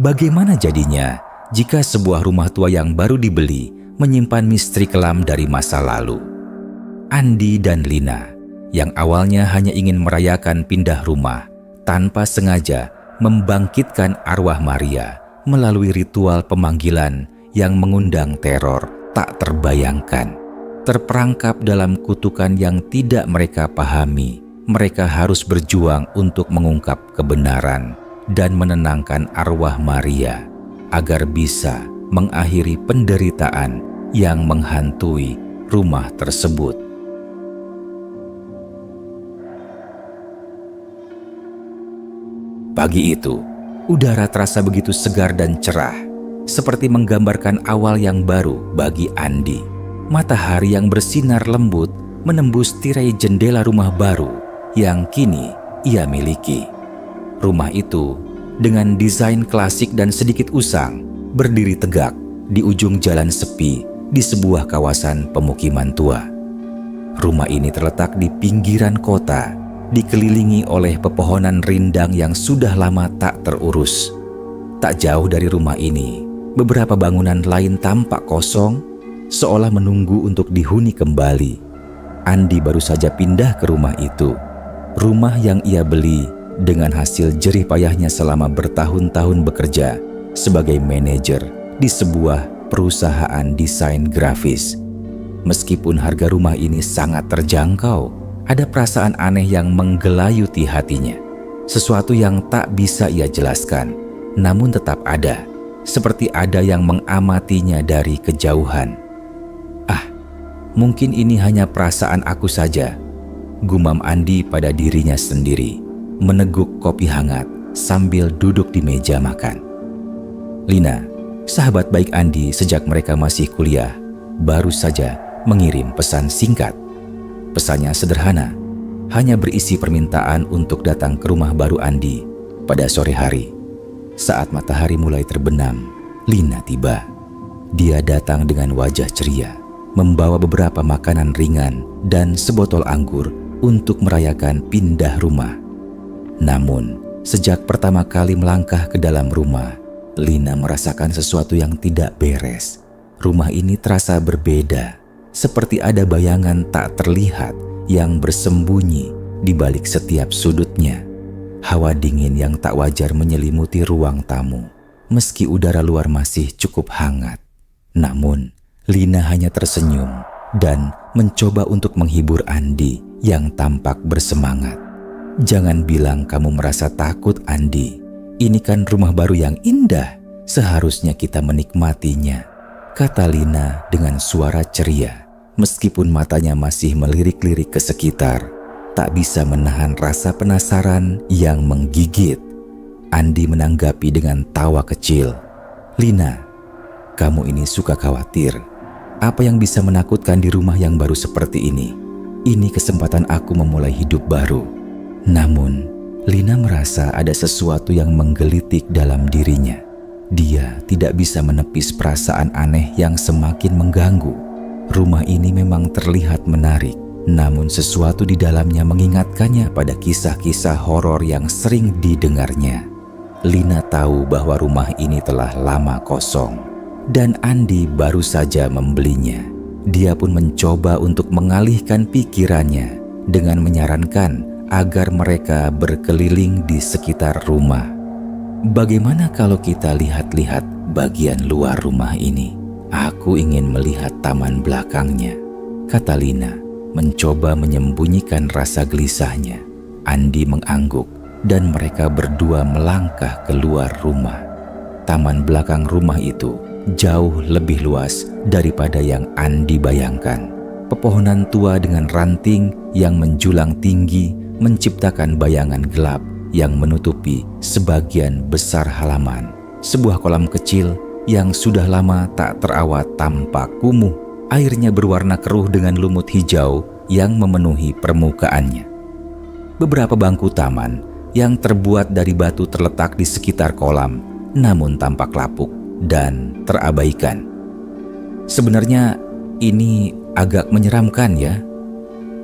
Bagaimana jadinya jika sebuah rumah tua yang baru dibeli menyimpan misteri kelam dari masa lalu? Andi dan Lina yang awalnya hanya ingin merayakan pindah rumah tanpa sengaja membangkitkan arwah Maria melalui ritual pemanggilan yang mengundang teror tak terbayangkan. Terperangkap dalam kutukan yang tidak mereka pahami, mereka harus berjuang untuk mengungkap kebenaran dan menenangkan arwah Maria agar bisa mengakhiri penderitaan yang menghantui rumah tersebut. Pagi itu, udara terasa begitu segar dan cerah, seperti menggambarkan awal yang baru bagi Andi. Matahari yang bersinar lembut menembus tirai jendela rumah baru yang kini ia miliki. Rumah itu dengan desain klasik dan sedikit usang berdiri tegak di ujung jalan sepi di sebuah kawasan pemukiman tua. Rumah ini terletak di pinggiran kota, dikelilingi oleh pepohonan rindang yang sudah lama tak terurus. Tak jauh dari rumah ini, beberapa bangunan lain tampak kosong, seolah menunggu untuk dihuni kembali. Andi baru saja pindah ke rumah itu, rumah yang ia beli dengan hasil jerih payahnya selama bertahun-tahun bekerja sebagai manajer di sebuah perusahaan desain grafis. Meskipun harga rumah ini sangat terjangkau, ada perasaan aneh yang menggelayuti hatinya. Sesuatu yang tak bisa ia jelaskan, namun tetap ada, seperti ada yang mengamatinya dari kejauhan. Mungkin ini hanya perasaan aku saja, gumam Andi pada dirinya sendiri, meneguk kopi hangat sambil duduk di meja makan. Lina, sahabat baik Andi sejak mereka masih kuliah, baru saja mengirim pesan singkat. Pesannya sederhana, hanya berisi permintaan untuk datang ke rumah baru Andi pada sore hari. Saat matahari mulai terbenam, Lina tiba. Dia datang dengan wajah ceria, membawa beberapa makanan ringan dan sebotol anggur untuk merayakan pindah rumah. Namun, sejak pertama kali melangkah ke dalam rumah, Lina merasakan sesuatu yang tidak beres. Rumah ini terasa berbeda, seperti ada bayangan tak terlihat yang bersembunyi di balik setiap sudutnya. Hawa dingin yang tak wajar menyelimuti ruang tamu, meski udara luar masih cukup hangat. Namun, Lina hanya tersenyum dan mencoba untuk menghibur Andi yang tampak bersemangat. Jangan bilang kamu merasa takut, Andi. Ini kan rumah baru yang indah. Seharusnya kita menikmatinya, kata Lina dengan suara ceria. Meskipun matanya masih melirik-lirik ke sekitar, tak bisa menahan rasa penasaran yang menggigit. Andi menanggapi dengan tawa kecil. Lina, kamu ini suka khawatir. Apa yang bisa menakutkan di rumah yang baru seperti ini? Ini kesempatan aku memulai hidup baru. Namun, Lina merasa ada sesuatu yang menggelitik dalam dirinya. Dia tidak bisa menepis perasaan aneh yang semakin mengganggu. Rumah ini memang terlihat menarik, namun sesuatu di dalamnya mengingatkannya pada kisah-kisah horor yang sering didengarnya. Lina tahu bahwa rumah ini telah lama kosong dan Andi baru saja membelinya. Dia pun mencoba untuk mengalihkan pikirannya dengan menyarankan agar mereka berkeliling di sekitar rumah. Bagaimana kalau kita lihat-lihat bagian luar rumah ini? Aku ingin melihat taman belakangnya, kata Lina, mencoba menyembunyikan rasa gelisahnya. Andi mengangguk dan mereka berdua melangkah keluar rumah. Taman belakang rumah itu jauh lebih luas daripada yang Andi bayangkan. Pepohonan tua dengan ranting yang menjulang tinggi menciptakan bayangan gelap yang menutupi sebagian besar halaman. Sebuah kolam kecil yang sudah lama tak terawat tampak kumuh. Airnya berwarna keruh dengan lumut hijau yang memenuhi permukaannya. Beberapa bangku taman yang terbuat dari batu terletak di sekitar kolam, namun tampak lapuk dan terabaikan. Sebenarnya ini agak menyeramkan ya,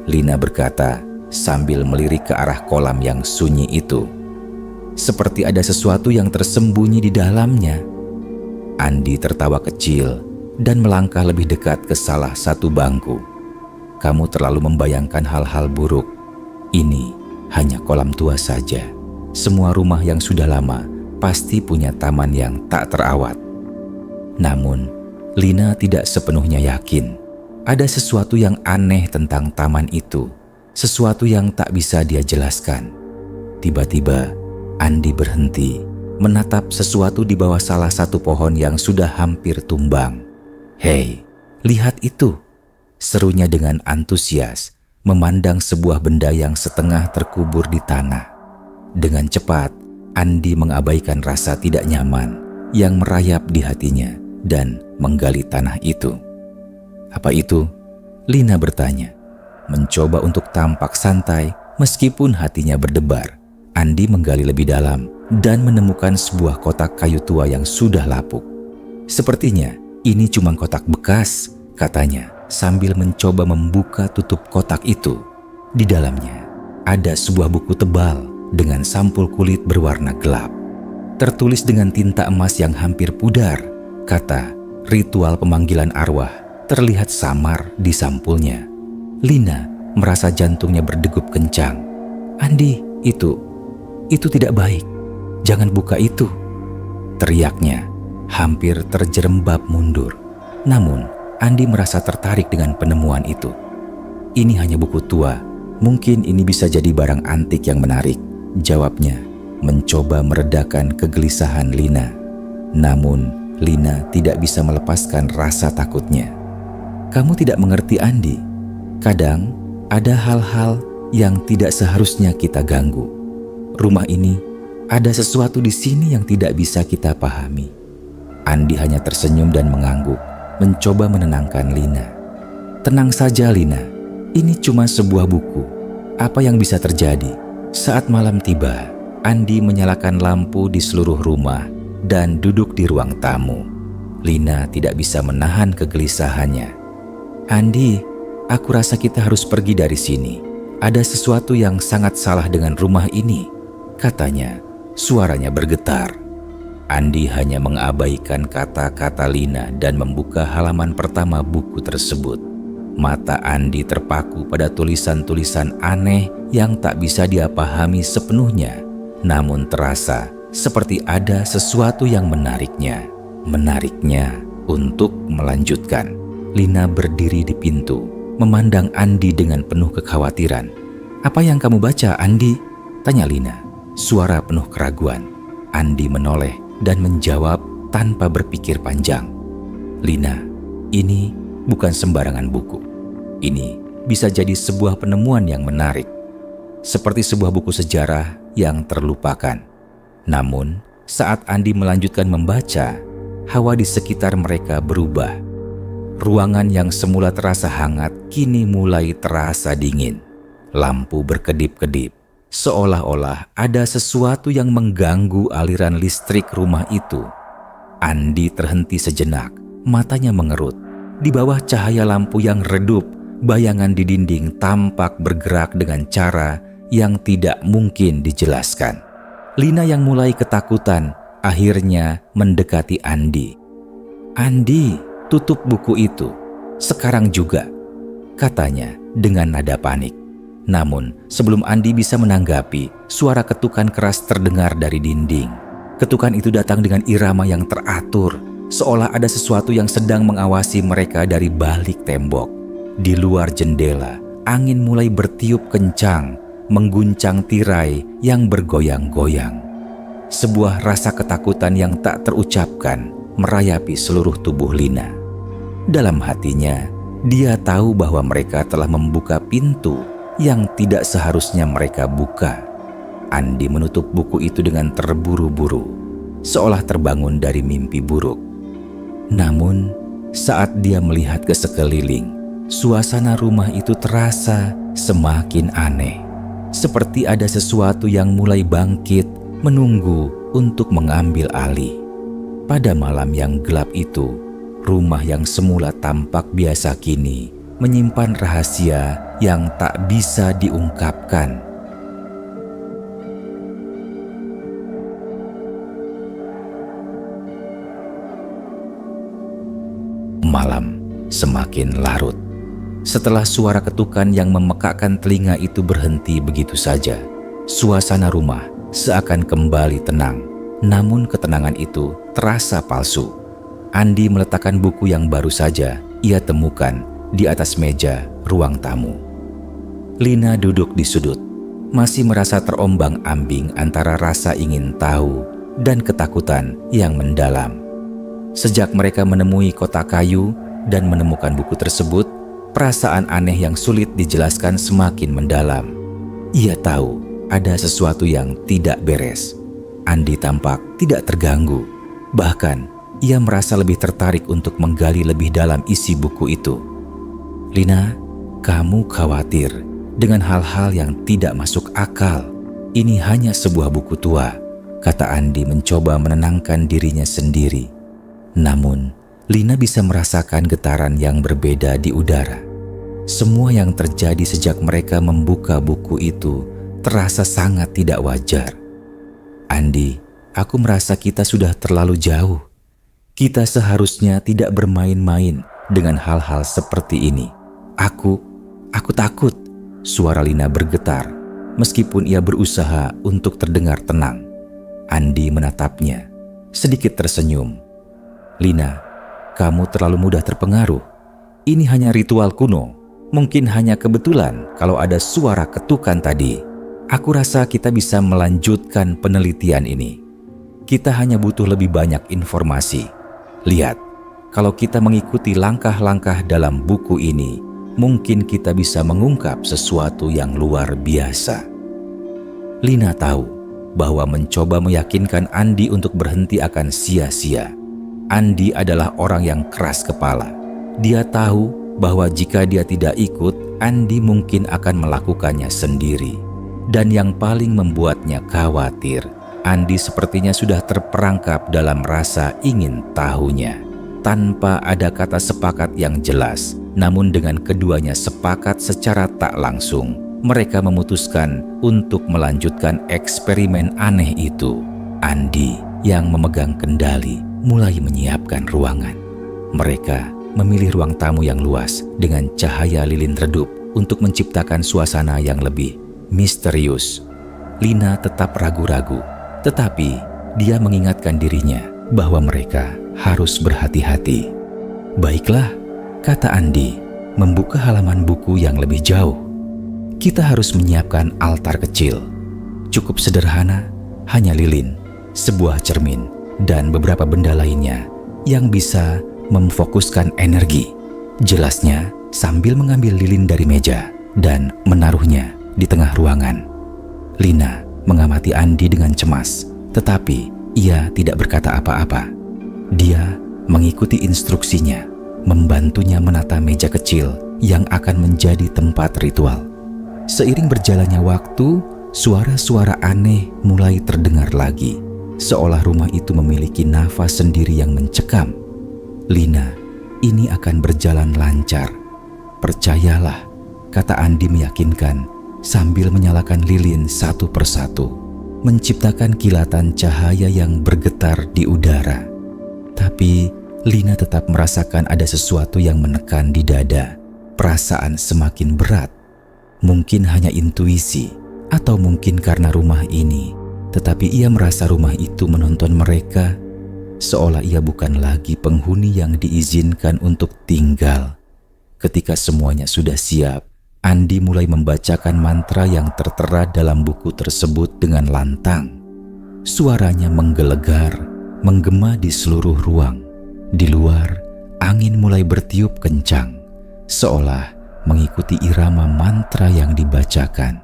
Lina berkata sambil melirik ke arah kolam yang sunyi itu. seperti ada sesuatu yang tersembunyi di dalamnya. Andi tertawa kecil dan melangkah lebih dekat ke salah satu bangku. Kamu terlalu membayangkan hal-hal buruk. Ini hanya kolam tua saja. Semua rumah yang sudah lama pasti punya taman yang tak terawat. Namun, Lina tidak sepenuhnya yakin. Ada sesuatu yang aneh tentang taman itu. Sesuatu yang tak bisa dia jelaskan. Tiba-tiba, Andi berhenti, menatap sesuatu di bawah salah satu pohon yang sudah hampir tumbang. "Hei, lihat itu!" serunya dengan antusias, memandang sebuah benda yang setengah terkubur di tanah. Dengan cepat, Andi mengabaikan rasa tidak nyaman yang merayap di hatinya dan menggali tanah itu. "Apa itu?" Lina bertanya. Mencoba untuk tampak santai meskipun hatinya berdebar, Andi menggali lebih dalam dan menemukan sebuah kotak kayu tua yang sudah lapuk. "Sepertinya ini cuma kotak bekas," katanya sambil mencoba membuka tutup kotak itu. Di dalamnya ada sebuah buku tebal dengan sampul kulit berwarna gelap. Tertulis dengan tinta emas yang hampir pudar, kata "ritual pemanggilan arwah" terlihat samar di sampulnya. Lina merasa jantungnya berdegup kencang. "Andi, itu tidak baik. Jangan buka itu," teriaknya, hampir terjerembab mundur. Namun, Andi merasa tertarik dengan penemuan itu. "Ini hanya buku tua. Mungkin ini bisa jadi barang antik yang menarik," jawabnya, mencoba meredakan kegelisahan Lina. Namun, Lina tidak bisa melepaskan rasa takutnya. "Kamu tidak mengerti, Andi. Kadang ada hal-hal yang tidak seharusnya kita ganggu. Rumah ini ada sesuatu di sini yang tidak bisa kita pahami." Andi hanya tersenyum dan mengangguk, mencoba menenangkan Lina. "Tenang saja, Lina. Ini cuma sebuah buku. Apa yang bisa terjadi?" Saat malam tiba, Andi menyalakan lampu di seluruh rumah dan duduk di ruang tamu. Lina tidak bisa menahan kegelisahannya. "Andi, aku rasa kita harus pergi dari sini. Ada sesuatu yang sangat salah dengan rumah ini," katanya, suaranya bergetar. Andi hanya mengabaikan kata-kata Lina dan membuka halaman pertama buku tersebut. Mata Andi terpaku pada tulisan-tulisan aneh yang tak bisa dia pahami sepenuhnya, namun terasa seperti ada sesuatu yang menariknya untuk melanjutkan. Lina berdiri di pintu, memandang Andi dengan penuh kekhawatiran. "Apa yang kamu baca, Andi?" tanya Lina, suara penuh keraguan. Andi menoleh dan menjawab tanpa berpikir panjang. "Lina, ini bukan sembarangan buku. Ini bisa jadi sebuah penemuan yang menarik. Seperti sebuah buku sejarah yang terlupakan." Namun, saat Andi melanjutkan membaca, hawa di sekitar mereka berubah. Ruangan yang semula terasa hangat kini mulai terasa dingin. Lampu berkedip-kedip, seolah-olah ada sesuatu yang mengganggu aliran listrik rumah itu. Andi terhenti sejenak, matanya mengerut. Di bawah cahaya lampu yang redup, bayangan di dinding tampak bergerak dengan cara yang tidak mungkin dijelaskan. Lina yang mulai ketakutan akhirnya mendekati Andi. "Andi, tutup buku itu. Sekarang juga," katanya dengan nada panik. Namun, sebelum Andi bisa menanggapi, suara ketukan keras terdengar dari dinding. Ketukan itu datang dengan irama yang teratur, seolah ada sesuatu yang sedang mengawasi mereka dari balik tembok. Di luar jendela, angin mulai bertiup kencang, mengguncang tirai yang bergoyang-goyang. Sebuah rasa ketakutan yang tak terucapkan merayapi seluruh tubuh Lina. Dalam hatinya, dia tahu bahwa mereka telah membuka pintu yang tidak seharusnya mereka buka. Andi menutup buku itu dengan terburu-buru, seolah terbangun dari mimpi buruk. Namun, saat dia melihat ke sekeliling, suasana rumah itu terasa semakin aneh. Seperti ada sesuatu yang mulai bangkit, menunggu untuk mengambil alih. Pada malam yang gelap itu, rumah yang semula tampak biasa kini menyimpan rahasia yang tak bisa diungkapkan. Malam semakin larut. Setelah suara ketukan yang memekakkan telinga itu berhenti begitu saja, suasana rumah seakan kembali tenang. Namun ketenangan itu terasa palsu. Andi meletakkan buku yang baru saja ia temukan di atas meja ruang tamu. Lina duduk di sudut, masih merasa terombang-ambing antara rasa ingin tahu dan ketakutan yang mendalam. Sejak mereka menemui kotak kayu dan menemukan buku tersebut, perasaan aneh yang sulit dijelaskan semakin mendalam. Ia tahu ada sesuatu yang tidak beres. Andi tampak tidak terganggu. Bahkan, ia merasa lebih tertarik untuk menggali lebih dalam isi buku itu. "Lina, kamu khawatir dengan hal-hal yang tidak masuk akal. Ini hanya sebuah buku tua," kata Andi mencoba menenangkan dirinya sendiri. Namun, Lina bisa merasakan getaran yang berbeda di udara. Semua yang terjadi sejak mereka membuka buku itu terasa sangat tidak wajar. "Andi, aku merasa kita sudah terlalu jauh. Kita seharusnya tidak bermain-main dengan hal-hal seperti ini. Aku takut." Suara Lina bergetar, meskipun ia berusaha untuk terdengar tenang. Andi menatapnya, sedikit tersenyum. "Lina, kamu terlalu mudah terpengaruh. Ini hanya ritual kuno. Mungkin hanya kebetulan kalau ada suara ketukan tadi. Aku rasa kita bisa melanjutkan penelitian ini. Kita hanya butuh lebih banyak informasi. Lihat, kalau kita mengikuti langkah-langkah dalam buku ini, mungkin kita bisa mengungkap sesuatu yang luar biasa." Lina tahu bahwa mencoba meyakinkan Andi untuk berhenti akan sia-sia. Andi adalah orang yang keras kepala. Dia tahu bahwa jika dia tidak ikut, Andi mungkin akan melakukannya sendiri. Dan yang paling membuatnya khawatir, Andi sepertinya sudah terperangkap dalam rasa ingin tahunya. Tanpa ada kata sepakat yang jelas, namun dengan keduanya sepakat secara tak langsung, mereka memutuskan untuk melanjutkan eksperimen aneh itu. Andi yang memegang kendali mulai menyiapkan ruangan. Mereka memilih ruang tamu yang luas dengan cahaya lilin redup untuk menciptakan suasana yang lebih misterius. Lina tetap ragu-ragu, tetapi dia mengingatkan dirinya bahwa mereka harus berhati-hati. "Baiklah," kata Andi, membuka halaman buku yang lebih jauh. "Kita harus menyiapkan altar kecil. Cukup sederhana, hanya lilin, sebuah cermin, dan beberapa benda lainnya yang bisa memfokuskan energi," jelasnya sambil mengambil lilin dari meja dan menaruhnya di tengah ruangan. Lina mengamati Andi dengan cemas, tetapi ia tidak berkata apa-apa. Dia mengikuti instruksinya, membantunya menata meja kecil yang akan menjadi tempat ritual. Seiring berjalannya waktu, suara-suara aneh mulai terdengar lagi, seolah rumah itu memiliki nafas sendiri yang mencekam. "Lina, ini akan berjalan lancar. Percayalah," kata Andi meyakinkan sambil menyalakan lilin satu persatu, menciptakan kilatan cahaya yang bergetar di udara. Tapi Lina tetap merasakan ada sesuatu yang menekan di dada. Perasaan semakin berat. Mungkin hanya intuisi, atau mungkin karena rumah ini. Tetapi ia merasa rumah itu menonton mereka, seolah ia bukan lagi penghuni yang diizinkan untuk tinggal. Ketika semuanya sudah siap, Andi mulai membacakan mantra yang tertera dalam buku tersebut dengan lantang. Suaranya menggelegar, menggema di seluruh ruang. Di luar, angin mulai bertiup kencang, seolah mengikuti irama mantra yang dibacakan.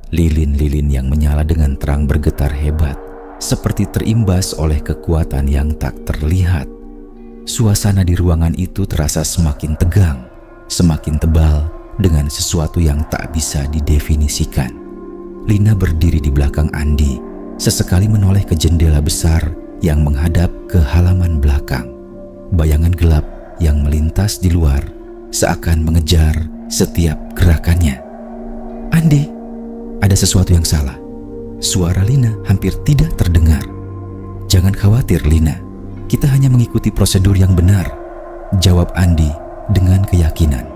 Lilin-lilin yang menyala dengan terang bergetar hebat, seperti terimbas oleh kekuatan yang tak terlihat. Suasana di ruangan itu terasa semakin tegang, semakin tebal dengan sesuatu yang tak bisa didefinisikan. Lina berdiri di belakang Andi, sesekali menoleh ke jendela besar yang menghadap ke halaman belakang. Bayangan gelap yang melintas di luar seakan mengejar setiap gerakannya. "Andi, ada sesuatu yang salah." Suara Lina hampir tidak terdengar. "Jangan khawatir, Lina. Kita hanya mengikuti prosedur yang benar. jawab Andi dengan keyakinan.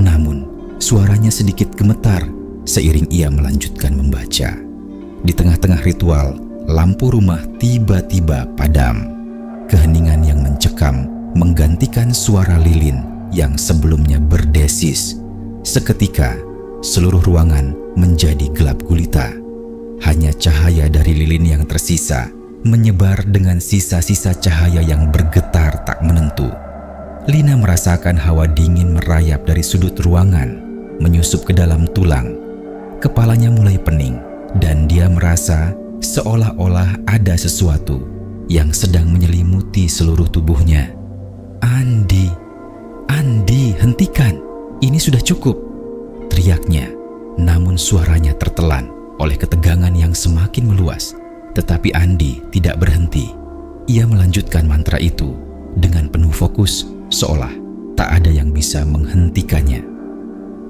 Namun, suaranya sedikit gemetar seiring ia melanjutkan membaca. Di tengah-tengah ritual, lampu rumah tiba-tiba padam. Keheningan yang mencekam menggantikan suara lilin yang sebelumnya berdesis. Seketika, seluruh ruangan menjadi gelap gulita. Hanya cahaya dari lilin yang tersisa menyebar dengan sisa-sisa cahaya yang bergetar tak menentu. Lina merasakan hawa dingin merayap dari sudut ruangan, menyusup ke dalam tulang. Kepalanya mulai pening dan dia merasa seolah-olah ada sesuatu yang sedang menyelimuti seluruh tubuhnya. Andi, hentikan, ini sudah cukup, teriaknya. Namun suaranya tertelan oleh ketegangan yang semakin meluas. Tetapi Andi tidak berhenti. Ia melanjutkan mantra itu dengan penuh fokus, seolah tak ada yang bisa menghentikannya.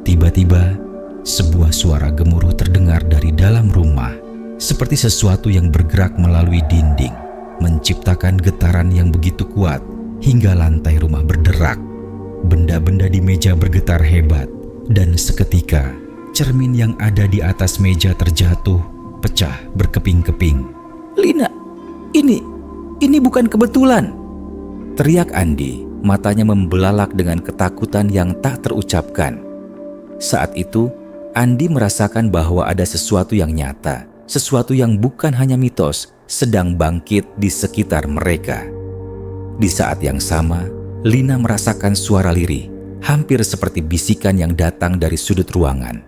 Tiba-tiba, sebuah suara gemuruh terdengar dari dalam rumah, seperti sesuatu yang bergerak melalui dinding, menciptakan getaran yang begitu kuat hingga lantai rumah berderak. Benda-benda di meja bergetar hebat, dan seketika cermin yang ada di atas meja terjatuh, pecah berkeping-keping. "Lina, ini bukan kebetulan!" teriak Andi, matanya membelalak dengan ketakutan yang tak terucapkan. Saat itu, Andi merasakan bahwa ada sesuatu yang nyata, sesuatu yang bukan hanya mitos, sedang bangkit di sekitar mereka. Di saat yang sama, Lina merasakan suara lirih, hampir seperti bisikan yang datang dari sudut ruangan.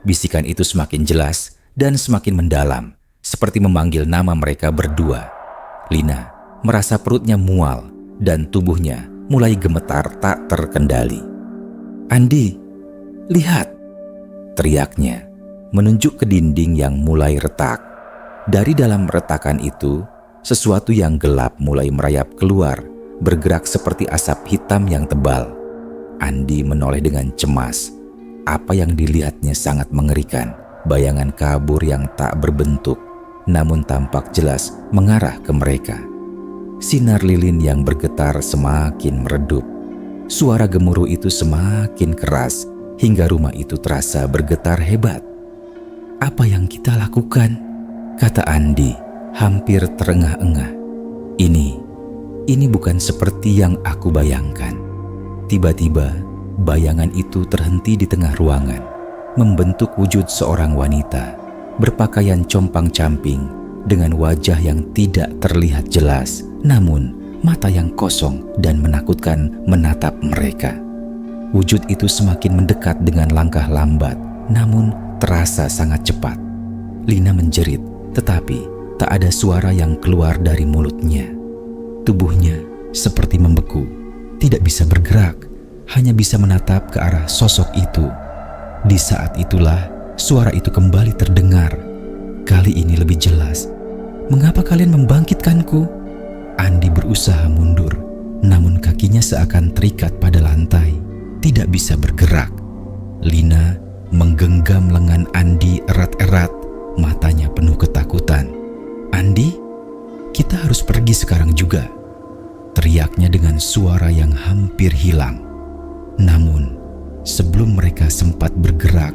Bisikan itu semakin jelas dan semakin mendalam, seperti memanggil nama mereka berdua. Lina merasa perutnya mual dan tubuhnya mulai gemetar tak terkendali. "Andi, lihat!" teriaknya, menunjuk ke dinding yang mulai retak. Dari dalam retakan itu, sesuatu yang gelap mulai merayap keluar, bergerak seperti asap hitam yang tebal. Andi menoleh dengan cemas. Apa yang dilihatnya sangat mengerikan, bayangan kabur yang tak berbentuk, namun tampak jelas mengarah ke mereka. Sinar lilin yang bergetar semakin meredup. Suara gemuruh itu semakin keras, hingga rumah itu terasa bergetar hebat. "Apa yang kita lakukan?" kata Andi, hampir terengah-engah. Ini bukan seperti yang aku bayangkan." Tiba-tiba, bayangan itu terhenti di tengah ruangan, membentuk wujud seorang wanita, berpakaian compang-camping, dengan wajah yang tidak terlihat jelas, namun mata yang kosong dan menakutkan menatap mereka. Wujud itu semakin mendekat dengan langkah lambat, namun terasa sangat cepat. Lina menjerit, tetapi tak ada suara yang keluar dari mulutnya. Tubuhnya seperti membeku, tidak bisa bergerak, hanya bisa menatap ke arah sosok itu. Di saat itulah suara itu kembali terdengar. Kali ini lebih jelas. "Mengapa kalian membangkitkanku?" Andi berusaha mundur, namun kakinya seakan terikat pada lantai, tidak bisa bergerak. Lina menggenggam lengan Andi erat-erat, matanya penuh ketakutan. "Andi, kita harus pergi sekarang juga," teriaknya dengan suara yang hampir hilang. Namun, sebelum mereka sempat bergerak,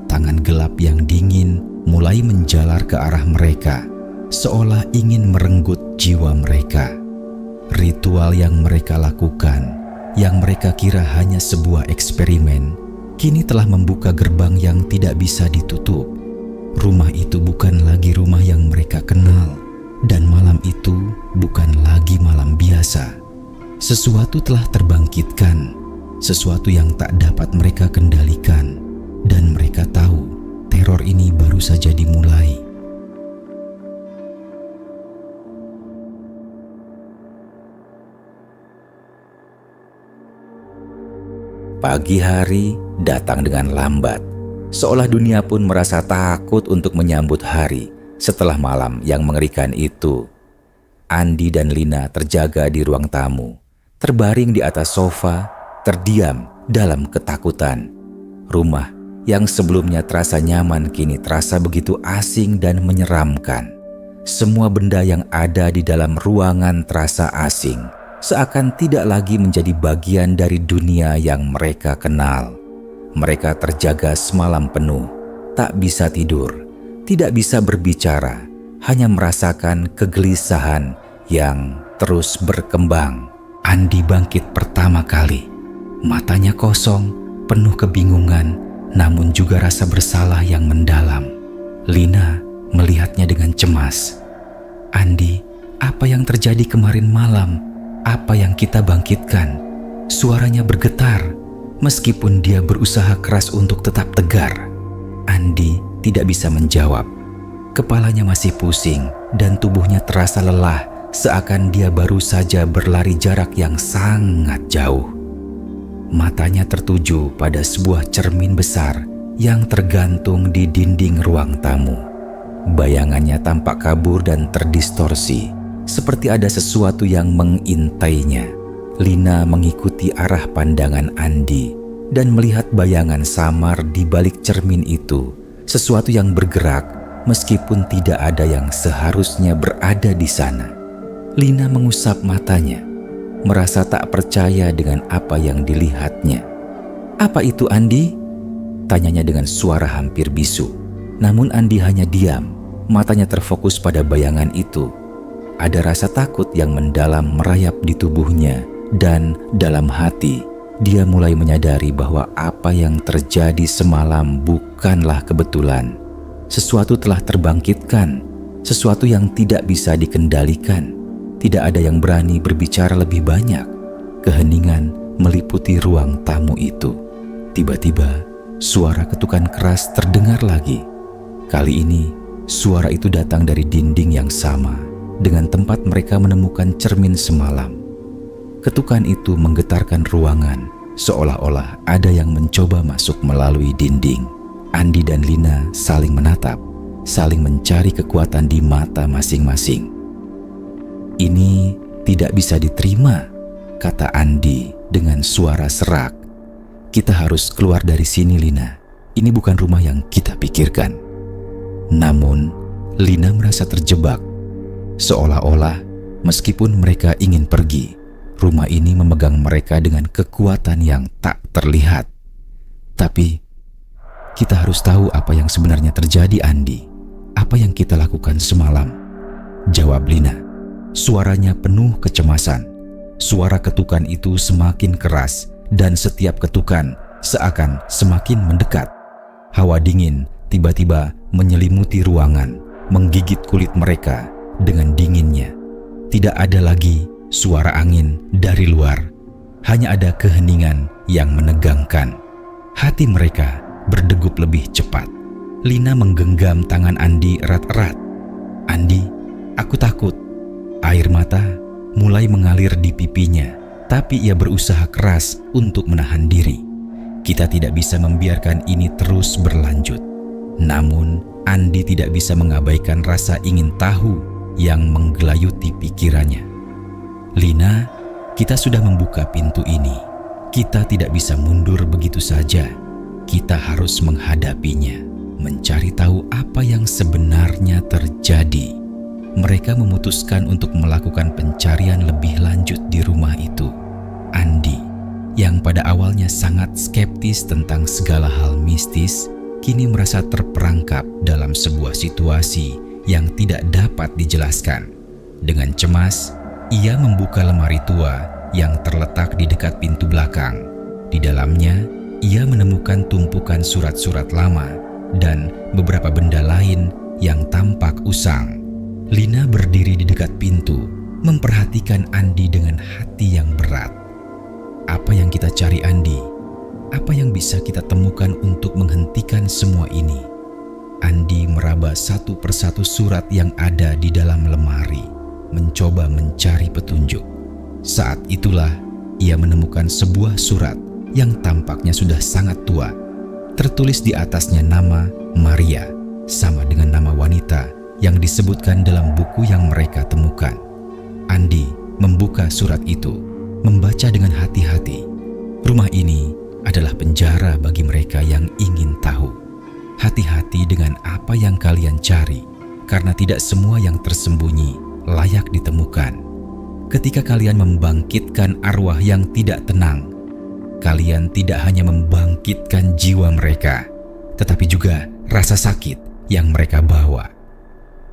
tangan gelap yang dingin mulai menjalar ke arah mereka, seolah ingin merenggut jiwa mereka. Ritual yang mereka lakukan, yang mereka kira hanya sebuah eksperimen, kini telah membuka gerbang yang tidak bisa ditutup. Rumah itu bukan lagi rumah yang mereka kenal, dan malam itu bukan lagi malam biasa. Sesuatu telah terbangkitkan, sesuatu yang tak dapat mereka kendalikan, dan mereka tahu teror ini baru saja dimulai. Pagi hari datang dengan lambat, seolah dunia pun merasa takut untuk menyambut hari setelah malam yang mengerikan itu. Andi dan Lina terjaga di ruang tamu, terbaring di atas sofa, terdiam dalam ketakutan. Rumah yang sebelumnya terasa nyaman kini terasa begitu asing dan menyeramkan. Semua benda yang ada di dalam ruangan terasa asing, seakan tidak lagi menjadi bagian dari dunia yang mereka kenal. Mereka terjaga semalam penuh, tak bisa tidur, tidak bisa berbicara, hanya merasakan kegelisahan yang terus berkembang. Andi bangkit pertama kali, matanya kosong, penuh kebingungan, namun juga rasa bersalah yang mendalam. Lina melihatnya dengan cemas. "Andi, apa yang terjadi kemarin malam? Apa yang kita bangkitkan?" Suaranya bergetar, meskipun dia berusaha keras untuk tetap tegar. Andi tidak bisa menjawab. Kepalanya masih pusing dan tubuhnya terasa lelah, seakan dia baru saja berlari jarak yang sangat jauh. Matanya tertuju pada sebuah cermin besar yang tergantung di dinding ruang tamu. Bayangannya tampak kabur dan terdistorsi, seperti ada sesuatu yang mengintainya. Lina mengikuti arah pandangan Andi dan melihat bayangan samar di balik cermin itu, sesuatu yang bergerak meskipun tidak ada yang seharusnya berada di sana. Lina mengusap matanya, merasa tak percaya dengan apa yang dilihatnya. "Apa itu, Andi?" tanyanya dengan suara hampir bisu. Namun Andi hanya diam, matanya terfokus pada bayangan itu. Ada rasa takut yang mendalam merayap di tubuhnya, dan dalam hati dia mulai menyadari bahwa apa yang terjadi semalam bukanlah kebetulan. Sesuatu telah terbangkitkan, sesuatu yang tidak bisa dikendalikan. Tidak ada yang berani berbicara lebih banyak. Keheningan meliputi ruang tamu itu. Tiba-tiba, suara ketukan keras terdengar lagi. Kali ini, suara itu datang dari dinding yang sama dengan tempat mereka menemukan cermin semalam. Ketukan itu menggetarkan ruangan, seolah-olah ada yang mencoba masuk melalui dinding. Andi dan Lina saling menatap, saling mencari kekuatan di mata masing-masing. "Ini tidak bisa diterima," kata Andi dengan suara serak. "Kita harus keluar dari sini, Lina. Ini bukan rumah yang kita pikirkan." Namun, Lina merasa terjebak. Seolah-olah meskipun mereka ingin pergi, rumah ini memegang mereka dengan kekuatan yang tak terlihat. "Tapi, kita harus tahu apa yang sebenarnya terjadi, Andi. Apa yang kita lakukan semalam?" jawab Lina. Suaranya penuh kecemasan. Suara ketukan itu semakin keras dan setiap ketukan seakan semakin mendekat. Hawa dingin tiba-tiba menyelimuti ruangan, menggigit kulit mereka dengan dinginnya. Tidak ada lagi suara angin dari luar, hanya ada keheningan yang menegangkan. Hati mereka berdegup lebih cepat. Lina menggenggam tangan Andi erat-erat. "Andi, aku takut." Air mata mulai mengalir di pipinya, tapi ia berusaha keras untuk menahan diri. Kita tidak bisa membiarkan ini terus berlanjut. Namun, Andi tidak bisa mengabaikan rasa ingin tahu yang menggelayuti pikirannya. "Lina, kita sudah membuka pintu ini. Kita tidak bisa mundur begitu saja. Kita harus menghadapinya, mencari tahu apa yang sebenarnya terjadi." Mereka memutuskan untuk melakukan pencarian lebih lanjut di rumah itu. Andi, yang pada awalnya sangat skeptis tentang segala hal mistis, kini merasa terperangkap dalam sebuah situasi yang tidak dapat dijelaskan. Dengan cemas, ia membuka lemari tua yang terletak di dekat pintu belakang. Di dalamnya, ia menemukan tumpukan surat-surat lama dan beberapa benda lain yang tampak usang. Lina berdiri di dekat pintu, memperhatikan Andi dengan hati yang berat. "Apa yang kita cari, Andi? Apa yang bisa kita temukan untuk menghentikan semua ini?" Andi meraba satu persatu surat yang ada di dalam lemari, mencoba mencari petunjuk. Saat itulah ia menemukan sebuah surat yang tampaknya sudah sangat tua. Tertulis di atasnya nama Maria, sama dengan nama wanita yang disebutkan dalam buku yang mereka temukan. Andi membuka surat itu, membaca dengan hati-hati. Rumah ini adalah penjara bagi mereka yang ingin tahu. Hati-hati dengan apa yang kalian cari, karena tidak semua yang tersembunyi layak ditemukan. ketika kalian membangkitkan arwah yang tidak tenang, kalian tidak hanya membangkitkan jiwa mereka, tetapi juga rasa sakit yang mereka bawa.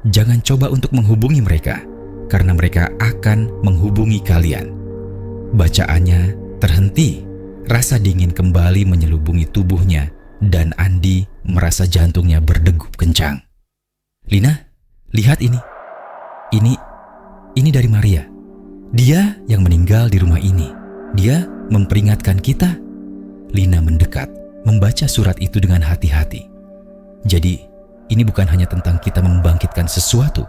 Jangan coba untuk menghubungi mereka, karena mereka akan menghubungi kalian. Bacaannya terhenti, rasa dingin kembali menyelubungi tubuhnya, dan Andi merasa jantungnya berdegup kencang. "Lina, lihat ini. Ini dari Maria. Dia yang meninggal di rumah ini. Dia memperingatkan kita." Lina mendekat, membaca surat itu dengan hati-hati. Jadi, ini bukan hanya tentang kita membangkitkan sesuatu.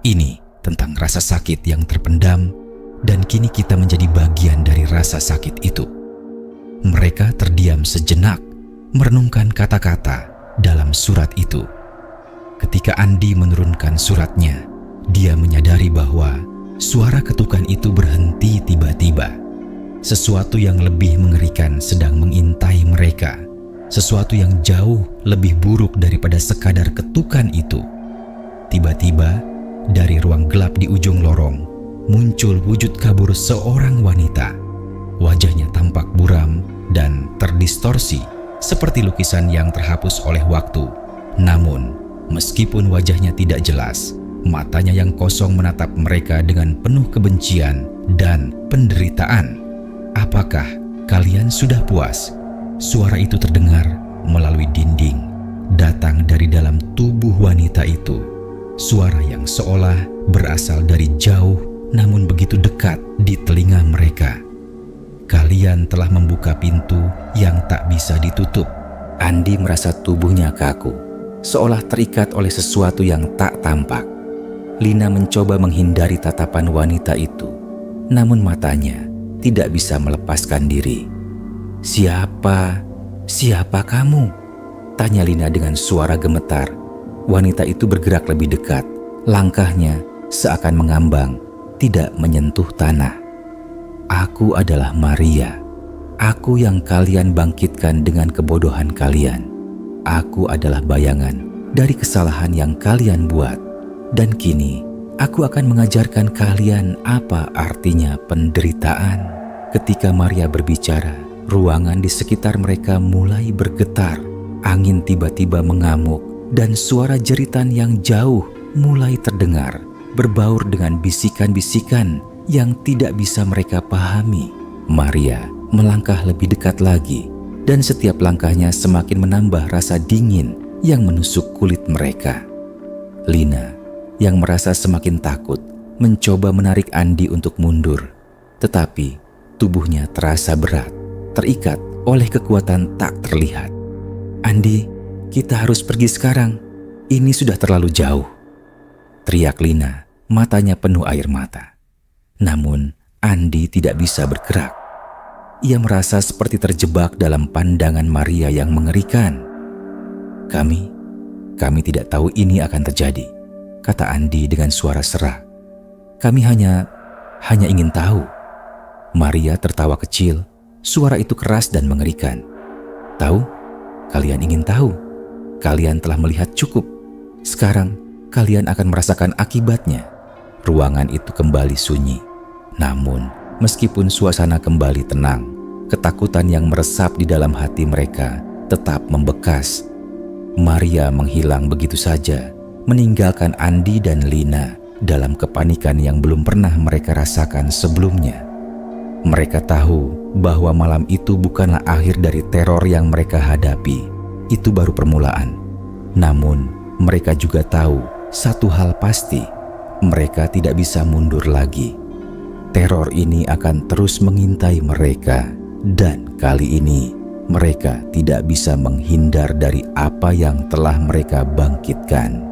Ini tentang rasa sakit yang terpendam, dan kini kita menjadi bagian dari rasa sakit itu. Mereka terdiam sejenak, merenungkan kata-kata dalam surat itu. Ketika Andi menurunkan suratnya, dia menyadari bahwa suara ketukan itu berhenti tiba-tiba. Sesuatu yang lebih mengerikan sedang mengintai mereka. Sesuatu yang jauh lebih buruk daripada sekadar ketukan itu. Tiba-tiba, dari ruang gelap di ujung lorong, muncul wujud kabur seorang wanita. Wajahnya tampak buram dan terdistorsi, seperti lukisan yang terhapus oleh waktu. Namun, meskipun wajahnya tidak jelas, matanya yang kosong menatap mereka dengan penuh kebencian dan penderitaan. "Apakah kalian sudah puas?" Suara itu terdengar melalui dinding, datang dari dalam tubuh wanita itu. Suara yang seolah berasal dari jauh, namun begitu dekat di telinga mereka. "Kalian telah membuka pintu yang tak bisa ditutup." Andi merasa tubuhnya kaku, seolah terikat oleh sesuatu yang tak tampak. Lina mencoba menghindari tatapan wanita itu, namun matanya tidak bisa melepaskan diri. Siapa kamu?" tanya Lina dengan suara gemetar. Wanita itu bergerak lebih dekat, langkahnya seakan mengambang, tidak menyentuh tanah. "Aku adalah Maria. Aku yang kalian bangkitkan dengan kebodohan kalian. Aku adalah bayangan dari kesalahan yang kalian buat. Dan kini aku akan mengajarkan kalian apa artinya penderitaan." Ketika Maria berbicara, ruangan di sekitar mereka mulai bergetar. Angin tiba-tiba mengamuk dan suara jeritan yang jauh mulai terdengar, berbaur dengan bisikan-bisikan yang tidak bisa mereka pahami. Maria melangkah lebih dekat lagi, dan setiap langkahnya semakin menambah rasa dingin yang menusuk kulit mereka. Lina, yang merasa semakin takut, mencoba menarik Andi untuk mundur. Tetapi tubuhnya terasa berat, terikat oleh kekuatan tak terlihat. "Andi, kita harus pergi sekarang. Ini sudah terlalu jauh," teriak Lina, matanya penuh air mata. Namun, Andi tidak bisa bergerak. Ia merasa seperti terjebak dalam pandangan Maria yang mengerikan. Kami tidak tahu ini akan terjadi," kata Andi dengan suara serak. "Kami hanya ingin tahu." Maria tertawa kecil, suara itu keras dan mengerikan. "Tahu? Kalian ingin tahu? Kalian telah melihat cukup. Sekarang kalian akan merasakan akibatnya." Ruangan itu kembali sunyi. Namun, meskipun suasana kembali tenang, ketakutan yang meresap di dalam hati mereka tetap membekas. Maria menghilang begitu saja, meninggalkan Andi dan Lina dalam kepanikan yang belum pernah mereka rasakan sebelumnya. Mereka tahu bahwa malam itu bukanlah akhir dari teror yang mereka hadapi. Itu baru permulaan. Namun, mereka juga tahu satu hal pasti, mereka tidak bisa mundur lagi. Teror ini akan terus mengintai mereka, dan kali ini mereka tidak bisa menghindar dari apa yang telah mereka bangkitkan.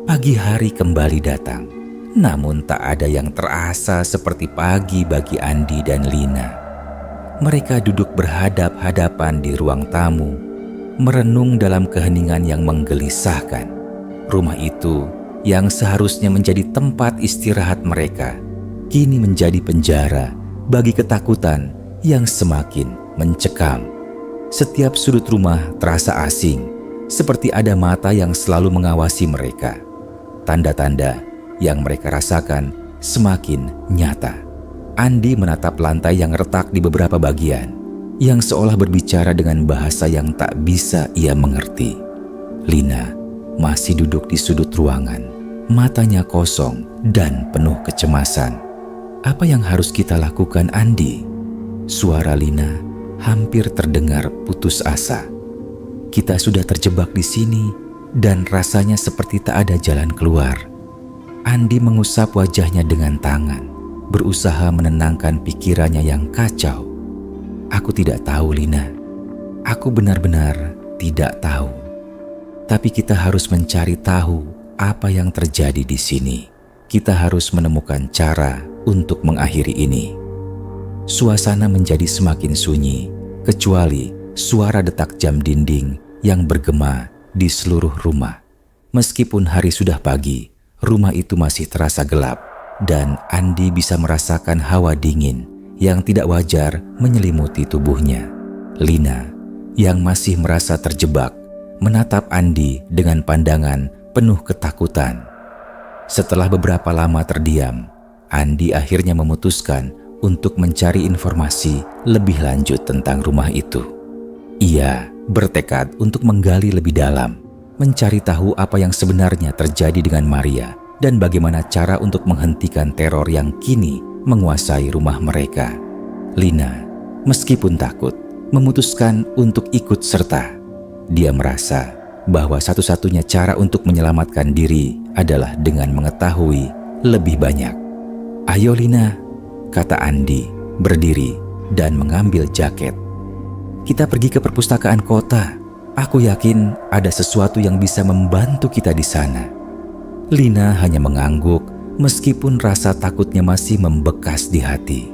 Pagi hari kembali datang, namun tak ada yang terasa seperti pagi bagi Andi dan Lina. Mereka duduk berhadap-hadapan di ruang tamu, merenung dalam keheningan yang menggelisahkan. Rumah itu, yang seharusnya menjadi tempat istirahat mereka, kini menjadi penjara bagi ketakutan yang semakin mencekam. Setiap sudut rumah terasa asing, seperti ada mata yang selalu mengawasi mereka. Tanda-tanda yang mereka rasakan semakin nyata. Andi menatap lantai yang retak di beberapa bagian, yang seolah berbicara dengan bahasa yang tak bisa ia mengerti. Lina masih duduk di sudut ruangan, matanya kosong dan penuh kecemasan. Apa yang harus kita lakukan, Andi? Suara Lina hampir terdengar putus asa. Kita sudah terjebak di sini dan rasanya seperti tak ada jalan keluar. Andi mengusap wajahnya dengan tangan, berusaha menenangkan pikirannya yang kacau. Aku tidak tahu, Lina. Aku benar-benar tidak tahu. Tapi kita harus mencari tahu apa yang terjadi di sini. Kita harus menemukan cara untuk mengakhiri ini. Suasana menjadi semakin sunyi, kecuali suara detak jam dinding yang bergema di seluruh rumah. Meskipun hari sudah pagi, rumah itu masih terasa gelap dan Andi bisa merasakan hawa dingin yang tidak wajar menyelimuti tubuhnya. Lina yang masih merasa terjebak menatap Andi dengan pandangan penuh ketakutan. Setelah beberapa lama terdiam, Andi akhirnya memutuskan untuk mencari informasi lebih lanjut tentang rumah itu. Ia bertekad untuk menggali lebih dalam, mencari tahu apa yang sebenarnya terjadi dengan Maria dan bagaimana cara untuk menghentikan teror yang kini menguasai rumah mereka. Lina, meskipun takut, memutuskan untuk ikut serta. Dia merasa bahwa satu-satunya cara untuk menyelamatkan diri adalah dengan mengetahui lebih banyak. "Ayo Lina," kata Andi, berdiri dan mengambil jaket. "Kita pergi ke perpustakaan kota. Aku yakin ada sesuatu yang bisa membantu kita di sana." Lina hanya mengangguk meskipun rasa takutnya masih membekas di hati.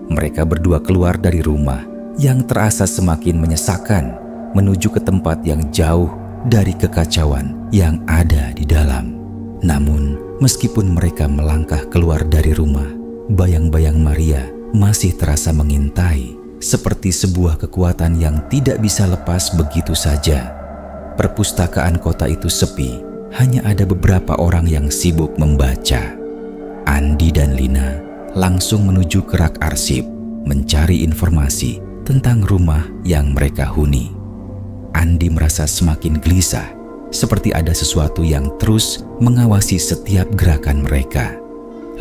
Mereka berdua keluar dari rumah yang terasa semakin menyesakan menuju ke tempat yang jauh dari kekacauan yang ada di dalam. Namun, meskipun mereka melangkah keluar dari rumah, bayang-bayang Maria masih terasa mengintai, seperti sebuah kekuatan yang tidak bisa lepas begitu saja. Perpustakaan kota itu sepi, hanya ada beberapa orang yang sibuk membaca. Andi dan Lina langsung menuju ke rak arsip, mencari informasi tentang rumah yang mereka huni. Andi merasa semakin gelisah, seperti ada sesuatu yang terus mengawasi setiap gerakan mereka.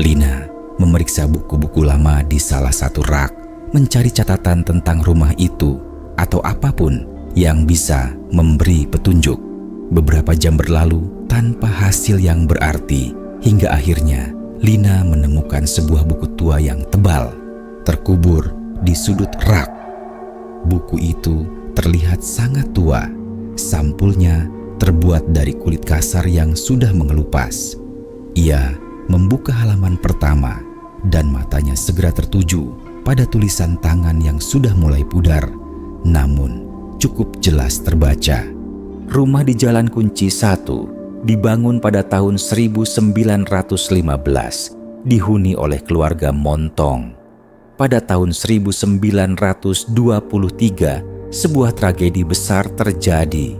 Lina memeriksa buku-buku lama di salah satu rak, mencari catatan tentang rumah itu atau apapun yang bisa memberi petunjuk. Beberapa jam berlalu tanpa hasil yang berarti, hingga akhirnya Lina menemukan sebuah buku tua yang tebal, terkubur di sudut rak. Buku itu terlihat sangat tua. Sampulnya terbuat dari kulit kasar yang sudah mengelupas. Ia membuka halaman pertama dan matanya segera tertuju pada tulisan tangan yang sudah mulai pudar, namun cukup jelas terbaca. Rumah di Jalan Kunci 1 dibangun pada tahun 1915, dihuni oleh keluarga Montong. Pada tahun 1923, sebuah tragedi besar terjadi.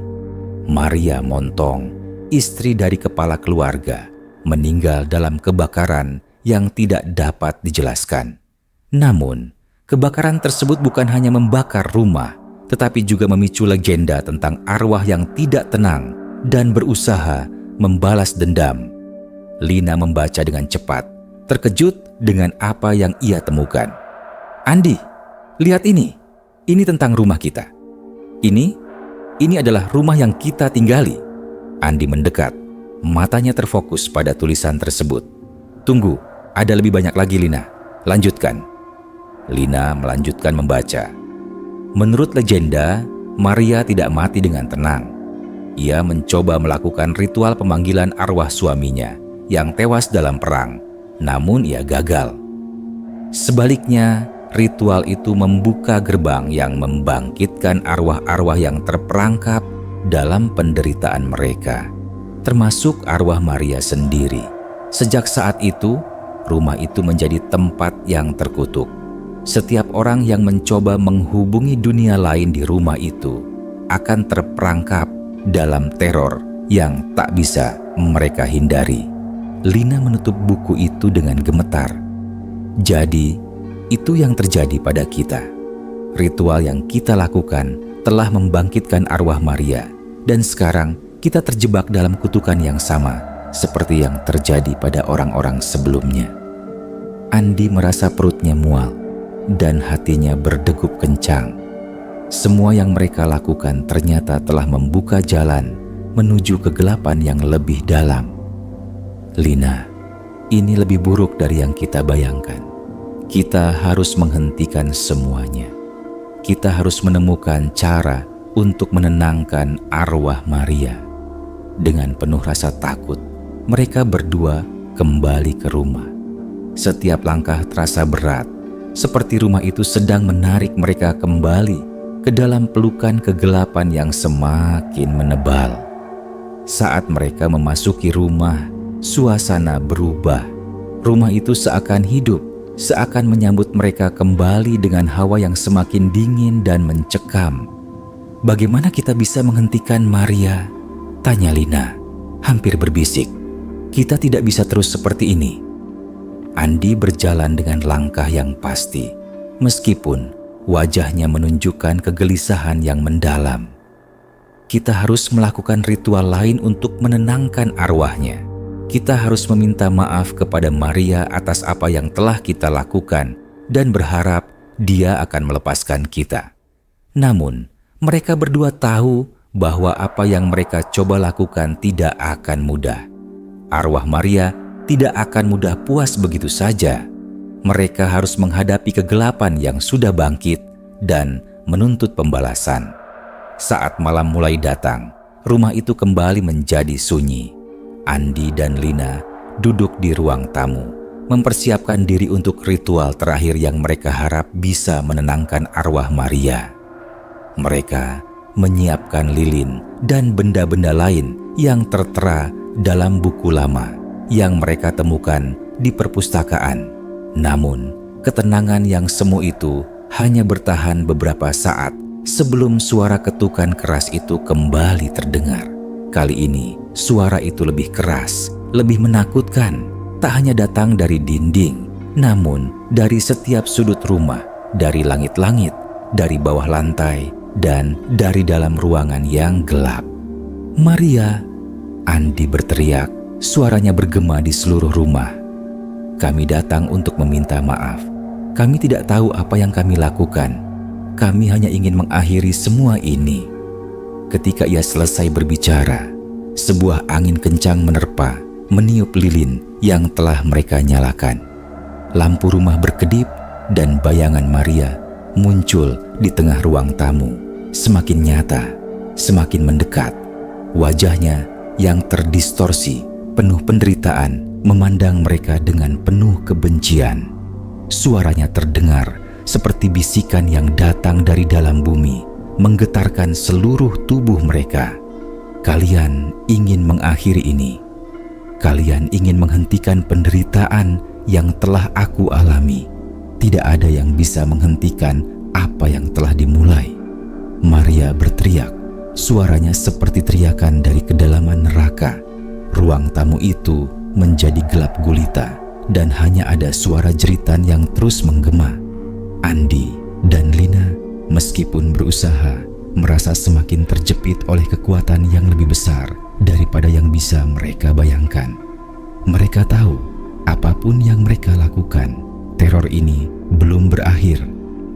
Maria Montong, istri dari kepala keluarga, meninggal dalam kebakaran yang tidak dapat dijelaskan. Namun, kebakaran tersebut bukan hanya membakar rumah, tetapi juga memicu legenda tentang arwah yang tidak tenang dan berusaha membalas dendam. Lina membaca dengan cepat, terkejut dengan apa yang ia temukan. "Andi, lihat ini. Ini tentang rumah kita. Ini adalah rumah yang kita tinggali." Andi mendekat, matanya terfokus pada tulisan tersebut. "Tunggu, ada lebih banyak lagi, Lina. Lanjutkan." Lina melanjutkan membaca. Menurut legenda, Maria tidak mati dengan tenang. Ia mencoba melakukan ritual pemanggilan arwah suaminya yang tewas dalam perang, namun ia gagal. Sebaliknya, ritual itu membuka gerbang yang membangkitkan arwah-arwah yang terperangkap dalam penderitaan mereka, termasuk arwah Maria sendiri. Sejak saat itu, rumah itu menjadi tempat yang terkutuk. Setiap orang yang mencoba menghubungi dunia lain di rumah itu akan terperangkap dalam teror yang tak bisa mereka hindari. Lina menutup buku itu dengan gemetar. Jadi, itu yang terjadi pada kita. Ritual yang kita lakukan telah membangkitkan arwah Maria, dan sekarang kita terjebak dalam kutukan yang sama seperti yang terjadi pada orang-orang sebelumnya. Andi merasa perutnya mual dan hatinya berdegup kencang. Semua yang mereka lakukan ternyata telah membuka jalan menuju kegelapan yang lebih dalam. Lina, ini lebih buruk dari yang kita bayangkan. Kita harus menghentikan semuanya. Kita harus menemukan cara untuk menenangkan arwah Maria. Dengan penuh rasa takut, mereka berdua kembali ke rumah. Setiap langkah terasa berat, seperti rumah itu sedang menarik mereka kembali ke dalam pelukan kegelapan yang semakin menebal. Saat mereka memasuki rumah, suasana berubah. Rumah itu seakan hidup, seakan menyambut mereka kembali dengan hawa yang semakin dingin dan mencekam. "Bagaimana kita bisa menghentikan Maria?" tanya Lina, hampir berbisik. "Kita tidak bisa terus seperti ini." Andi berjalan dengan langkah yang pasti, meskipun wajahnya menunjukkan kegelisahan yang mendalam. Kita harus melakukan ritual lain untuk menenangkan arwahnya. Kita harus meminta maaf kepada Maria atas apa yang telah kita lakukan dan berharap dia akan melepaskan kita. Namun, mereka berdua tahu bahwa apa yang mereka coba lakukan tidak akan mudah. Arwah Maria tidak akan mudah puas begitu saja. Mereka harus menghadapi kegelapan yang sudah bangkit dan menuntut pembalasan. Saat malam mulai datang, rumah itu kembali menjadi sunyi. Andi dan Lina duduk di ruang tamu, mempersiapkan diri untuk ritual terakhir yang mereka harap bisa menenangkan arwah Maria. Mereka menyiapkan lilin dan benda-benda lain yang tertera dalam buku lama yang mereka temukan di perpustakaan. Namun, ketenangan yang semu itu hanya bertahan beberapa saat sebelum suara ketukan keras itu kembali terdengar. Kali ini, suara itu lebih keras, lebih menakutkan. Tak hanya datang dari dinding, namun dari setiap sudut rumah, dari langit-langit, dari bawah lantai, dan dari dalam ruangan yang gelap. "Maria!" Andi berteriak. Suaranya bergema di seluruh rumah. "Kami datang untuk meminta maaf. Kami tidak tahu apa yang kami lakukan. Kami hanya ingin mengakhiri semua ini." Ketika ia selesai berbicara, sebuah angin kencang menerpa, meniup lilin yang telah mereka nyalakan. Lampu rumah berkedip dan bayangan Maria muncul di tengah ruang tamu. Semakin nyata, semakin mendekat. Wajahnya yang terdistorsi, penuh penderitaan, memandang mereka dengan penuh kebencian. Suaranya terdengar seperti bisikan yang datang dari dalam bumi, menggetarkan seluruh tubuh mereka. "Kalian ingin mengakhiri ini. Kalian ingin menghentikan penderitaan yang telah aku alami. Tidak ada yang bisa menghentikan apa yang telah dimulai." Maria berteriak, suaranya seperti teriakan dari kedalaman neraka. Ruang tamu itu menjadi gelap gulita dan hanya ada suara jeritan yang terus menggema. Andi dan Lina meskipun berusaha merasa semakin terjepit oleh kekuatan yang lebih besar daripada yang bisa mereka bayangkan. Mereka tahu apapun yang mereka lakukan, teror ini belum berakhir,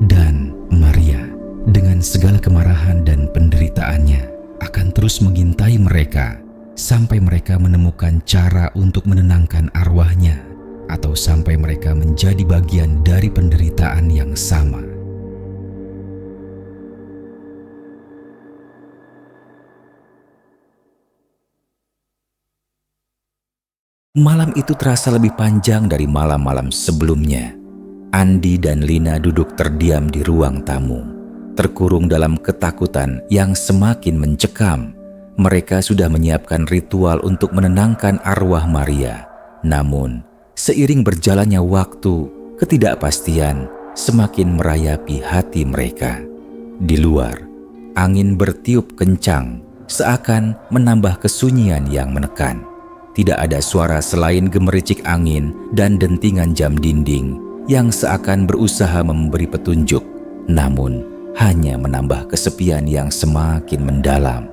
dan Maria dengan segala kemarahan dan penderitaannya akan terus mengintai mereka sampai mereka menemukan cara untuk menenangkan arwahnya, atau sampai mereka menjadi bagian dari penderitaan yang sama. Malam itu terasa lebih panjang dari malam-malam sebelumnya. Andi dan Lina duduk terdiam di ruang tamu, terkurung dalam ketakutan yang semakin mencekam. Mereka sudah menyiapkan ritual untuk menenangkan arwah Maria. Namun, seiring berjalannya waktu, ketidakpastian semakin merayapi hati mereka. Di luar, angin bertiup kencang, seakan menambah kesunyian yang menekan. Tidak ada suara selain gemericik angin dan dentingan jam dinding yang seakan berusaha memberi petunjuk, namun hanya menambah kesepian yang semakin mendalam.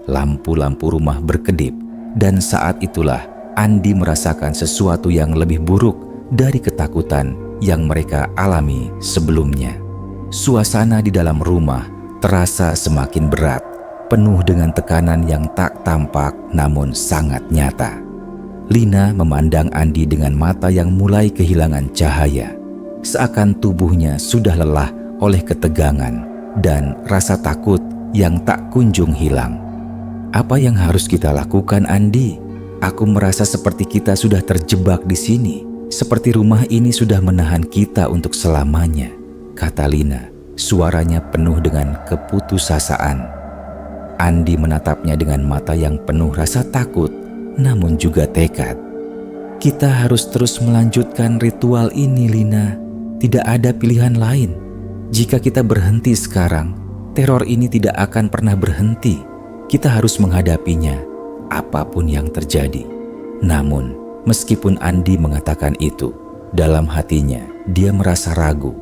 Lampu-lampu rumah berkedip, dan saat itulah Andi merasakan sesuatu yang lebih buruk dari ketakutan yang mereka alami sebelumnya. Suasana di dalam rumah terasa semakin berat, penuh dengan tekanan yang tak tampak namun sangat nyata. Lina memandang Andi dengan mata yang mulai kehilangan cahaya, seakan tubuhnya sudah lelah oleh ketegangan dan rasa takut yang tak kunjung hilang. "Apa yang harus kita lakukan, Andi? Aku merasa seperti kita sudah terjebak di sini, seperti rumah ini sudah menahan kita untuk selamanya," kata Lina, suaranya penuh dengan keputusasaan. Andi menatapnya dengan mata yang penuh rasa takut, namun juga tekad. "Kita harus terus melanjutkan ritual ini, Lina. Tidak ada pilihan lain. Jika kita berhenti sekarang, teror ini tidak akan pernah berhenti. Kita harus menghadapinya, apapun yang terjadi." Namun, meskipun Andi mengatakan itu, dalam hatinya dia merasa ragu.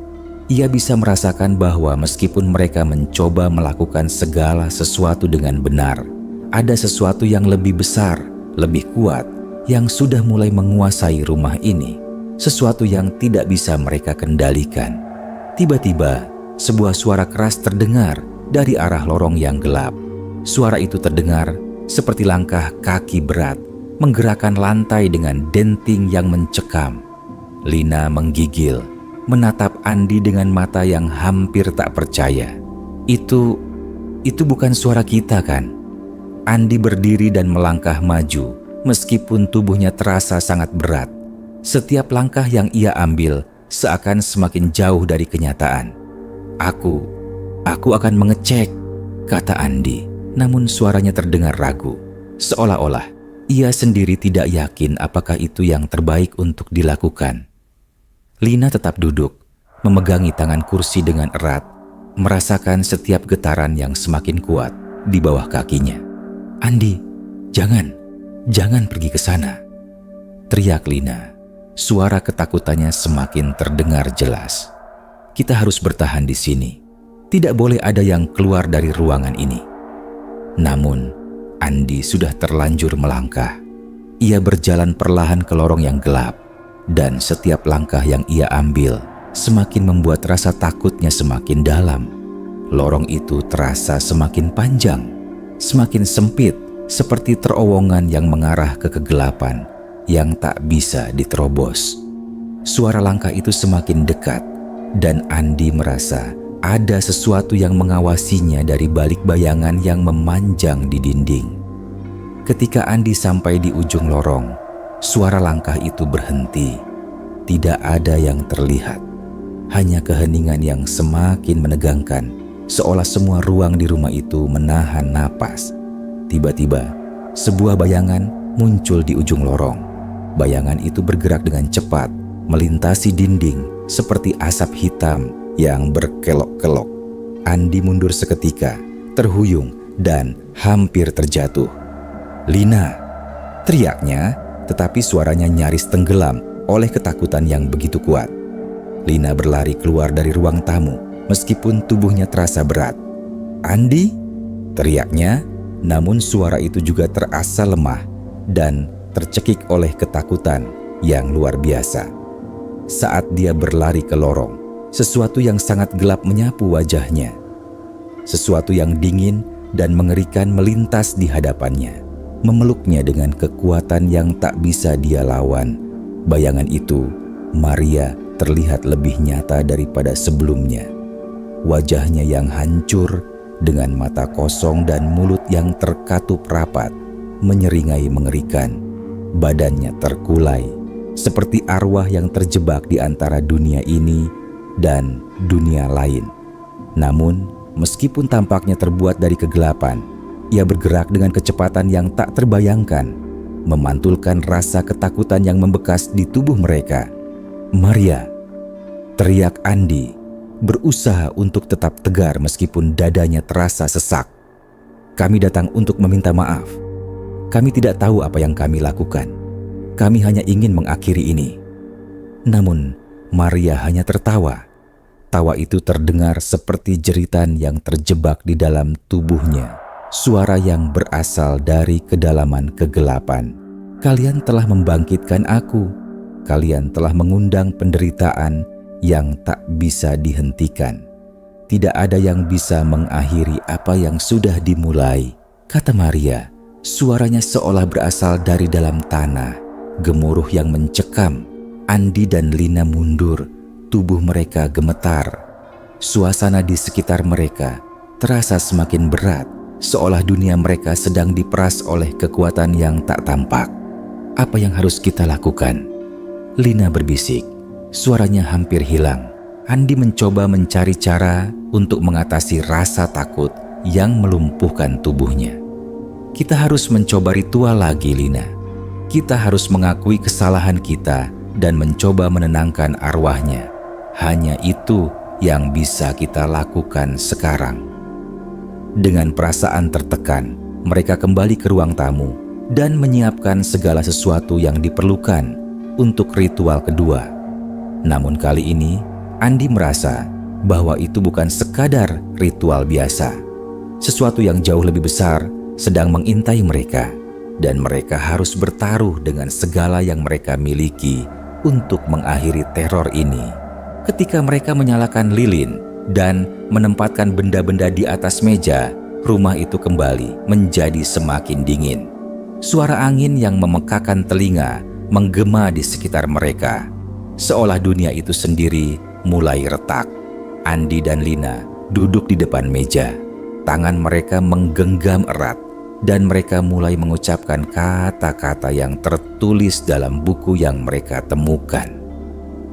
Ia bisa merasakan bahwa meskipun mereka mencoba melakukan segala sesuatu dengan benar, ada sesuatu yang lebih besar, lebih kuat, yang sudah mulai menguasai rumah ini, sesuatu yang tidak bisa mereka kendalikan. Tiba-tiba, sebuah suara keras terdengar dari arah lorong yang gelap. Suara itu terdengar seperti langkah kaki berat menggerakkan lantai dengan denting yang mencekam. Lina menggigil, menatap Andi dengan mata yang hampir tak percaya. Itu bukan suara kita, kan? Andi berdiri dan melangkah maju, meskipun tubuhnya terasa sangat berat. Setiap langkah yang ia ambil seakan semakin jauh dari kenyataan. Aku akan mengecek," kata Andi, namun suaranya terdengar ragu, seolah-olah ia sendiri tidak yakin apakah itu yang terbaik untuk dilakukan. Lina tetap duduk, memegangi tangan kursi dengan erat, merasakan setiap getaran yang semakin kuat di bawah kakinya. "Andi, jangan pergi ke sana," teriak Lina. Suara ketakutannya semakin terdengar jelas. "Kita harus bertahan di sini. Tidak boleh ada yang keluar dari ruangan ini." Namun, Andi sudah terlanjur melangkah. Ia berjalan perlahan ke lorong yang gelap, dan setiap langkah yang ia ambil semakin membuat rasa takutnya semakin dalam. Lorong itu terasa semakin panjang, semakin sempit, seperti terowongan yang mengarah ke kegelapan yang tak bisa diterobos. Suara langkah itu semakin dekat, dan Andi merasa ada sesuatu yang mengawasinya dari balik bayangan yang memanjang di dinding. Ketika Andi sampai di ujung lorong, suara langkah itu berhenti. Tidak ada yang terlihat, hanya keheningan yang semakin menegangkan, seolah semua ruang di rumah itu menahan napas. Tiba-tiba, sebuah bayangan muncul di ujung lorong. Bayangan itu bergerak dengan cepat, melintasi dinding seperti asap hitam yang berkelok-kelok. Andi mundur seketika, terhuyung dan hampir terjatuh. "Lina!" teriaknya, tetapi suaranya nyaris tenggelam oleh ketakutan yang begitu kuat. Lina berlari keluar dari ruang tamu, meskipun tubuhnya terasa berat. "Andi!" teriaknya, namun suara itu juga terasa lemah dan tercekik oleh ketakutan yang luar biasa. Saat dia berlari ke lorong, sesuatu yang sangat gelap menyapu wajahnya. Sesuatu yang dingin dan mengerikan melintas di hadapannya, memeluknya dengan kekuatan yang tak bisa dia lawan. Bayangan itu, Maria, terlihat lebih nyata daripada sebelumnya. Wajahnya yang hancur, dengan mata kosong dan mulut yang terkatup rapat, menyeringai mengerikan. Badannya terkulai, seperti arwah yang terjebak di antara dunia ini dan dunia lain. Namun, meskipun tampaknya terbuat dari kegelapan, ia bergerak dengan kecepatan yang tak terbayangkan, memantulkan rasa ketakutan yang membekas di tubuh mereka. "Maria!" teriak Andi, berusaha untuk tetap tegar meskipun dadanya terasa sesak. Kami datang untuk meminta maaf. Kami tidak tahu apa yang kami lakukan. Kami hanya ingin mengakhiri ini. Namun, Maria hanya tertawa. Tawa itu terdengar seperti jeritan yang terjebak di dalam tubuhnya. Suara yang berasal dari kedalaman kegelapan. Kalian telah membangkitkan aku. Kalian telah mengundang penderitaan yang tak bisa dihentikan. Tidak ada yang bisa mengakhiri apa yang sudah dimulai, kata Maria. Suaranya seolah berasal dari dalam tanah. Gemuruh yang mencekam. Andi dan Lina mundur. Tubuh mereka gemetar. Suasana di sekitar mereka terasa semakin berat, seolah dunia mereka sedang diperas oleh kekuatan yang tak tampak. Apa yang harus kita lakukan? Lina berbisik. Suaranya hampir hilang. Andi mencoba mencari cara untuk mengatasi rasa takut yang melumpuhkan tubuhnya. Kita harus mencoba ritual lagi, Lina. Kita harus mengakui kesalahan kita dan mencoba menenangkan arwahnya. Hanya itu yang bisa kita lakukan sekarang. Dengan perasaan tertekan, mereka kembali ke ruang tamu dan menyiapkan segala sesuatu yang diperlukan untuk ritual kedua. Namun kali ini, Andi merasa bahwa itu bukan sekadar ritual biasa. Sesuatu yang jauh lebih besar sedang mengintai mereka, dan mereka harus bertaruh dengan segala yang mereka miliki untuk mengakhiri teror ini. Ketika mereka menyalakan lilin dan menempatkan benda-benda di atas meja, rumah itu kembali menjadi semakin dingin. Suara angin yang memekakan telinga menggema di sekitar mereka, seolah dunia itu sendiri mulai retak. Andi dan Lina duduk di depan meja. Tangan mereka menggenggam erat dan mereka mulai mengucapkan kata-kata yang tertulis dalam buku yang mereka temukan.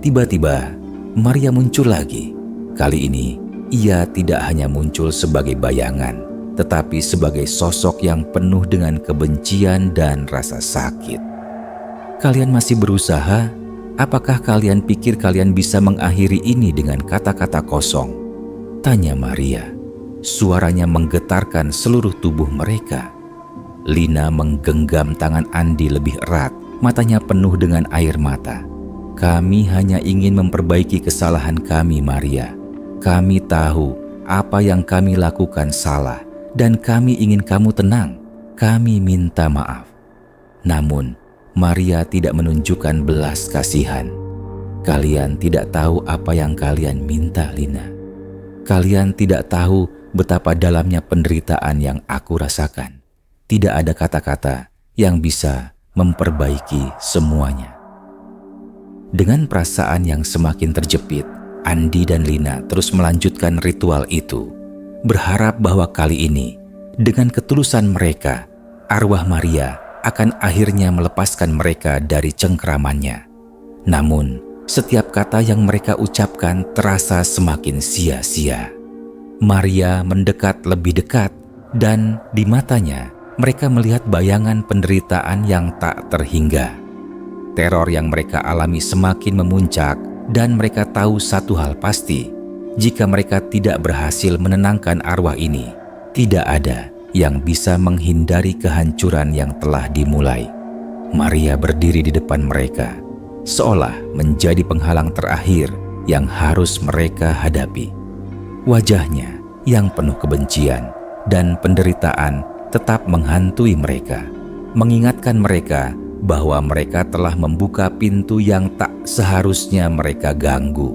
Tiba-tiba, Maria muncul lagi. Kali ini, ia tidak hanya muncul sebagai bayangan, tetapi sebagai sosok yang penuh dengan kebencian dan rasa sakit. Kalian masih berusaha? Apakah kalian pikir kalian bisa mengakhiri ini dengan kata-kata kosong? Tanya Maria. Suaranya menggetarkan seluruh tubuh mereka. Lina menggenggam tangan Andi lebih erat, matanya penuh dengan air mata. Kami hanya ingin memperbaiki kesalahan kami, Maria. Kami tahu apa yang kami lakukan salah dan kami ingin kamu tenang. Kami minta maaf. Namun, Maria tidak menunjukkan belas kasihan. Kalian tidak tahu apa yang kalian minta, Lina. Kalian tidak tahu betapa dalamnya penderitaan yang aku rasakan. Tidak ada kata-kata yang bisa memperbaiki semuanya. Dengan perasaan yang semakin terjepit, Andi dan Lina terus melanjutkan ritual itu, berharap bahwa kali ini, dengan ketulusan mereka, arwah Maria akan akhirnya melepaskan mereka dari cengkeramannya. Namun, setiap kata yang mereka ucapkan terasa semakin sia-sia. Maria mendekat lebih dekat dan di matanya mereka melihat bayangan penderitaan yang tak terhingga. Teror yang mereka alami semakin memuncak dan mereka tahu satu hal pasti, jika mereka tidak berhasil menenangkan arwah ini, tidak ada yang bisa menghindari kehancuran yang telah dimulai. Maria berdiri di depan mereka, seolah menjadi penghalang terakhir yang harus mereka hadapi. Wajahnya yang penuh kebencian dan penderitaan tetap menghantui mereka, mengingatkan mereka bahwa mereka telah membuka pintu yang tak seharusnya mereka ganggu.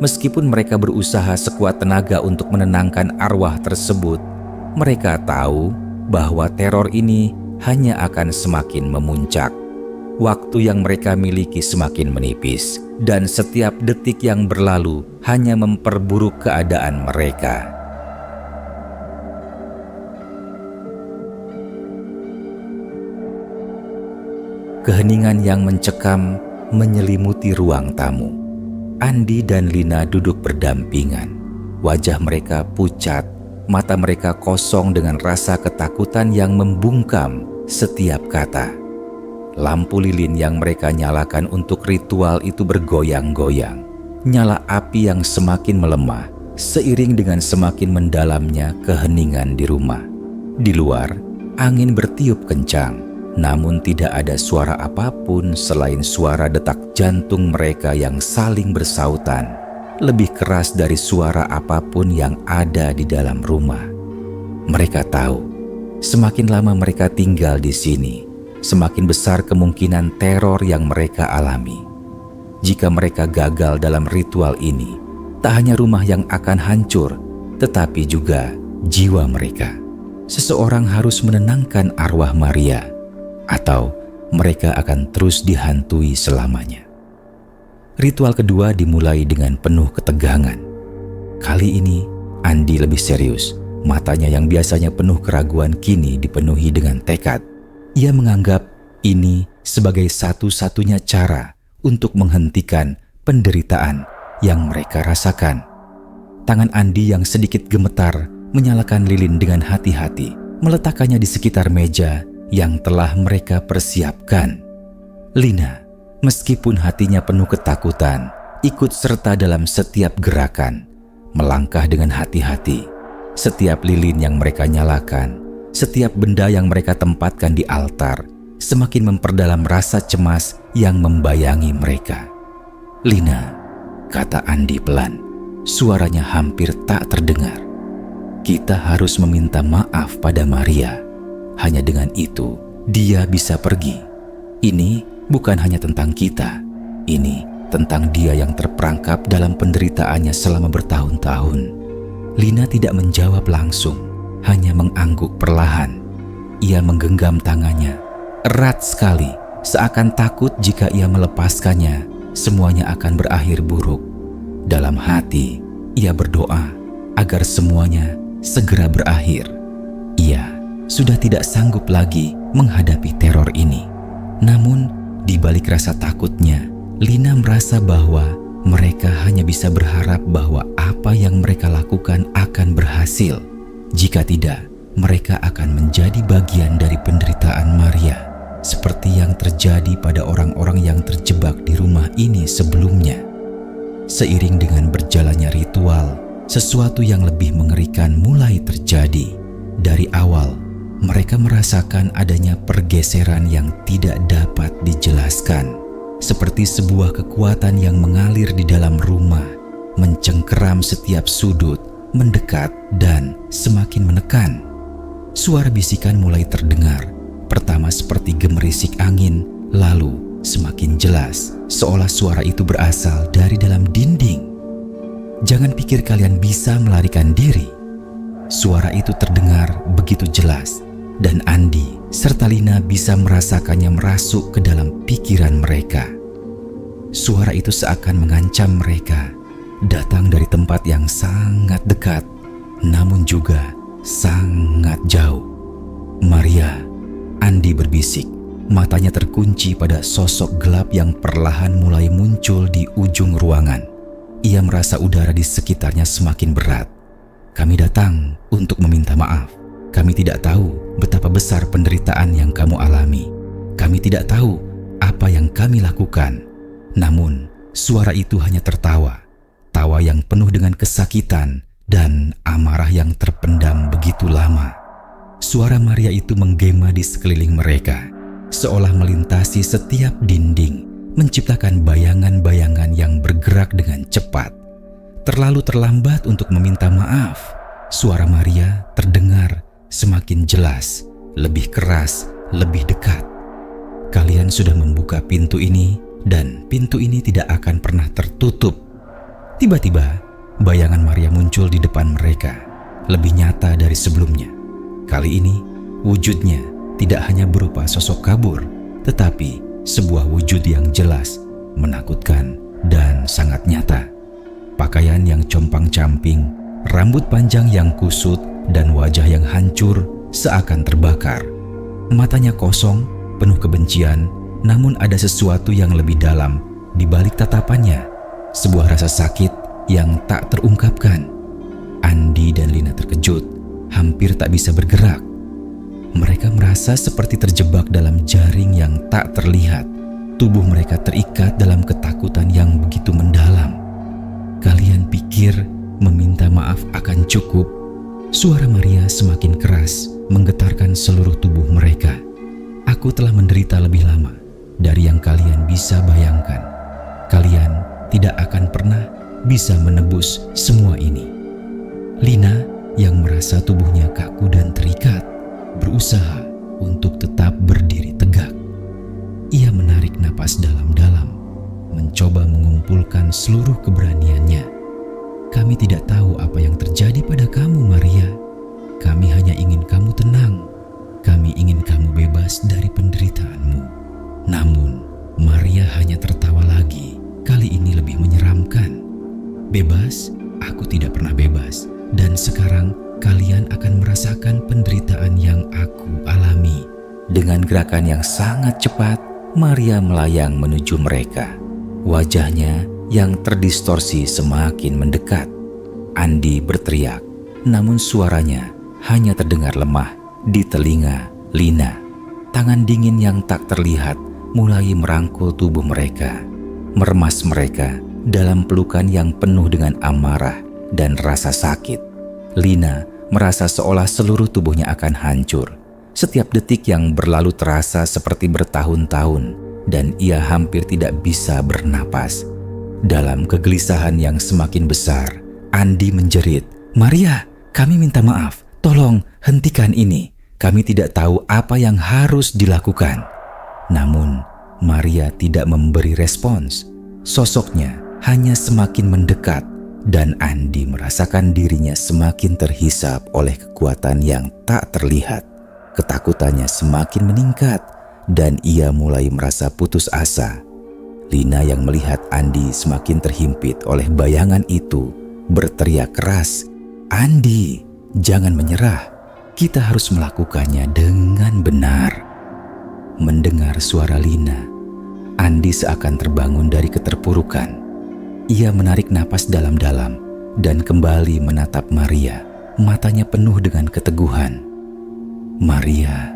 Meskipun mereka berusaha sekuat tenaga untuk menenangkan arwah tersebut, mereka tahu bahwa teror ini hanya akan semakin memuncak. Waktu yang mereka miliki semakin menipis, dan setiap detik yang berlalu hanya memperburuk keadaan mereka. Keheningan yang mencekam menyelimuti ruang tamu. Andi dan Lina duduk berdampingan. Wajah mereka pucat, mata mereka kosong dengan rasa ketakutan yang membungkam setiap kata. Lampu lilin yang mereka nyalakan untuk ritual itu bergoyang-goyang. nyala api yang semakin melemah seiring dengan semakin mendalamnya keheningan di rumah. Di luar, angin bertiup kencang, namun tidak ada suara apapun selain suara detak jantung mereka yang saling bersautan, lebih keras dari suara apapun yang ada di dalam rumah. Mereka tahu, semakin lama mereka tinggal di sini, semakin besar kemungkinan teror yang mereka alami. Jika mereka gagal dalam ritual ini, tak hanya rumah yang akan hancur, tetapi juga jiwa mereka. Seseorang harus menenangkan arwah Maria, atau mereka akan terus dihantui selamanya. Ritual kedua dimulai dengan penuh ketegangan. Kali ini, Andi lebih serius. Matanya yang biasanya penuh keraguan kini dipenuhi dengan tekad. Ia menganggap ini sebagai satu-satunya cara untuk menghentikan penderitaan yang mereka rasakan. Tangan Andi yang sedikit gemetar menyalakan lilin dengan hati-hati, meletakkannya di sekitar meja yang telah mereka persiapkan. Lina, meskipun hatinya penuh ketakutan, ikut serta dalam setiap gerakan, melangkah dengan hati-hati. Setiap lilin yang mereka nyalakan, setiap benda yang mereka tempatkan di altar, semakin memperdalam rasa cemas yang membayangi mereka. "Lina," kata Andi pelan, suaranya hampir tak terdengar. "Kita harus meminta maaf pada Maria. Hanya dengan itu, dia bisa pergi. Ini bukan hanya tentang kita. Ini tentang dia yang terperangkap dalam penderitaannya selama bertahun-tahun." Lina tidak menjawab langsung, hanya mengangguk perlahan. Ia menggenggam tangannya, erat sekali, seakan takut jika ia melepaskannya, semuanya akan berakhir buruk. Dalam hati, ia berdoa agar semuanya segera berakhir. Ia sudah tidak sanggup lagi menghadapi teror ini. Namun, di balik rasa takutnya, Lina merasa bahwa mereka hanya bisa berharap bahwa apa yang mereka lakukan akan berhasil. Jika tidak, mereka akan menjadi bagian dari penderitaan Maria, seperti yang terjadi pada orang-orang yang terjebak di rumah ini sebelumnya. Seiring dengan berjalannya ritual, sesuatu yang lebih mengerikan mulai terjadi. Dari awal, mereka merasakan adanya pergeseran yang tidak dapat dijelaskan. Seperti sebuah kekuatan yang mengalir di dalam rumah, mencengkeram setiap sudut, mendekat dan semakin menekan. Suara bisikan mulai terdengar, pertama seperti gemerisik angin, lalu semakin jelas, seolah suara itu berasal dari dalam dinding. "Jangan pikir kalian bisa melarikan diri." Suara itu terdengar begitu jelas, dan Andi serta Lina bisa merasakannya merasuk ke dalam pikiran mereka. Suara itu seakan mengancam mereka, datang dari tempat yang sangat dekat, namun juga sangat jauh. "Maria," Andi berbisik, matanya terkunci pada sosok gelap yang perlahan mulai muncul di ujung ruangan. Ia merasa udara di sekitarnya semakin berat. "Kami datang untuk meminta maaf. Kami tidak tahu betapa besar penderitaan yang kamu alami. Kami tidak tahu apa yang kami lakukan." Namun, suara itu hanya tertawa. Tawa yang penuh dengan kesakitan dan amarah yang terpendam begitu lama. Suara Maria itu menggema di sekeliling mereka, seolah melintasi setiap dinding, menciptakan bayangan-bayangan yang bergerak dengan cepat. Terlalu terlambat untuk meminta maaf. Suara Maria terdengar semakin jelas, lebih keras, lebih dekat. "Kalian sudah membuka pintu ini, dan pintu ini tidak akan pernah tertutup." Tiba-tiba, bayangan Maria muncul di depan mereka, lebih nyata dari sebelumnya. Kali ini, wujudnya tidak hanya berupa sosok kabur, tetapi sebuah wujud yang jelas, menakutkan, dan sangat nyata. Pakaian yang compang-camping, rambut panjang yang kusut, dan wajah yang hancur seakan terbakar. Matanya kosong, penuh kebencian, namun ada sesuatu yang lebih dalam di balik tatapannya, sebuah rasa sakit yang tak terungkapkan. Andi dan Lina terkejut, hampir tak bisa bergerak. Mereka merasa seperti terjebak dalam jaring yang tak terlihat. Tubuh mereka terikat dalam ketakutan yang begitu mendalam. Kalian pikir meminta maaf akan cukup? Suara Maria semakin keras, menggetarkan seluruh tubuh mereka. Aku telah menderita lebih lama dari yang kalian bisa bayangkan. Kalian tidak akan pernah bisa menebus semua ini. Lina yang merasa tubuhnya kaku dan terikat, berusaha untuk tetap berdiri tegak. Ia menarik napas dalam-dalam, mencoba mengumpulkan seluruh keberaniannya. Kami tidak tahu apa yang terjadi pada kamu, Maria. Kami hanya ingin kamu tenang. Kami ingin kamu bebas dari penderitaanmu. Namun, Maria hanya tertawa lagi. Kali ini lebih menyeramkan. Bebas? Aku tidak pernah bebas. Dan sekarang kalian akan merasakan penderitaan yang aku alami. Dengan gerakan yang sangat cepat, Maria melayang menuju mereka. Wajahnya yang terdistorsi semakin mendekat. Andi berteriak, namun suaranya hanya terdengar lemah di telinga Lina. Tangan dingin yang tak terlihat mulai merangkul tubuh mereka, meremas mereka dalam pelukan yang penuh dengan amarah dan rasa sakit. Lina merasa seolah seluruh tubuhnya akan hancur. Setiap detik yang berlalu terasa seperti bertahun-tahun dan ia hampir tidak bisa bernapas. Dalam kegelisahan yang semakin besar, Andi menjerit, "Maria, kami minta maaf. Tolong hentikan ini. Kami tidak tahu apa yang harus dilakukan." Namun, Maria tidak memberi respons. Sosoknya hanya semakin mendekat dan Andi merasakan dirinya semakin terhisap oleh kekuatan yang tak terlihat. Ketakutannya semakin meningkat dan ia mulai merasa putus asa. Lina yang melihat Andi semakin terhimpit oleh bayangan itu berteriak keras, "Andi, jangan menyerah. Kita harus melakukannya dengan benar." Mendengar suara Lina, Andi seakan terbangun dari keterpurukan. Ia menarik napas dalam-dalam dan kembali menatap Maria. Matanya penuh dengan keteguhan. "Maria,"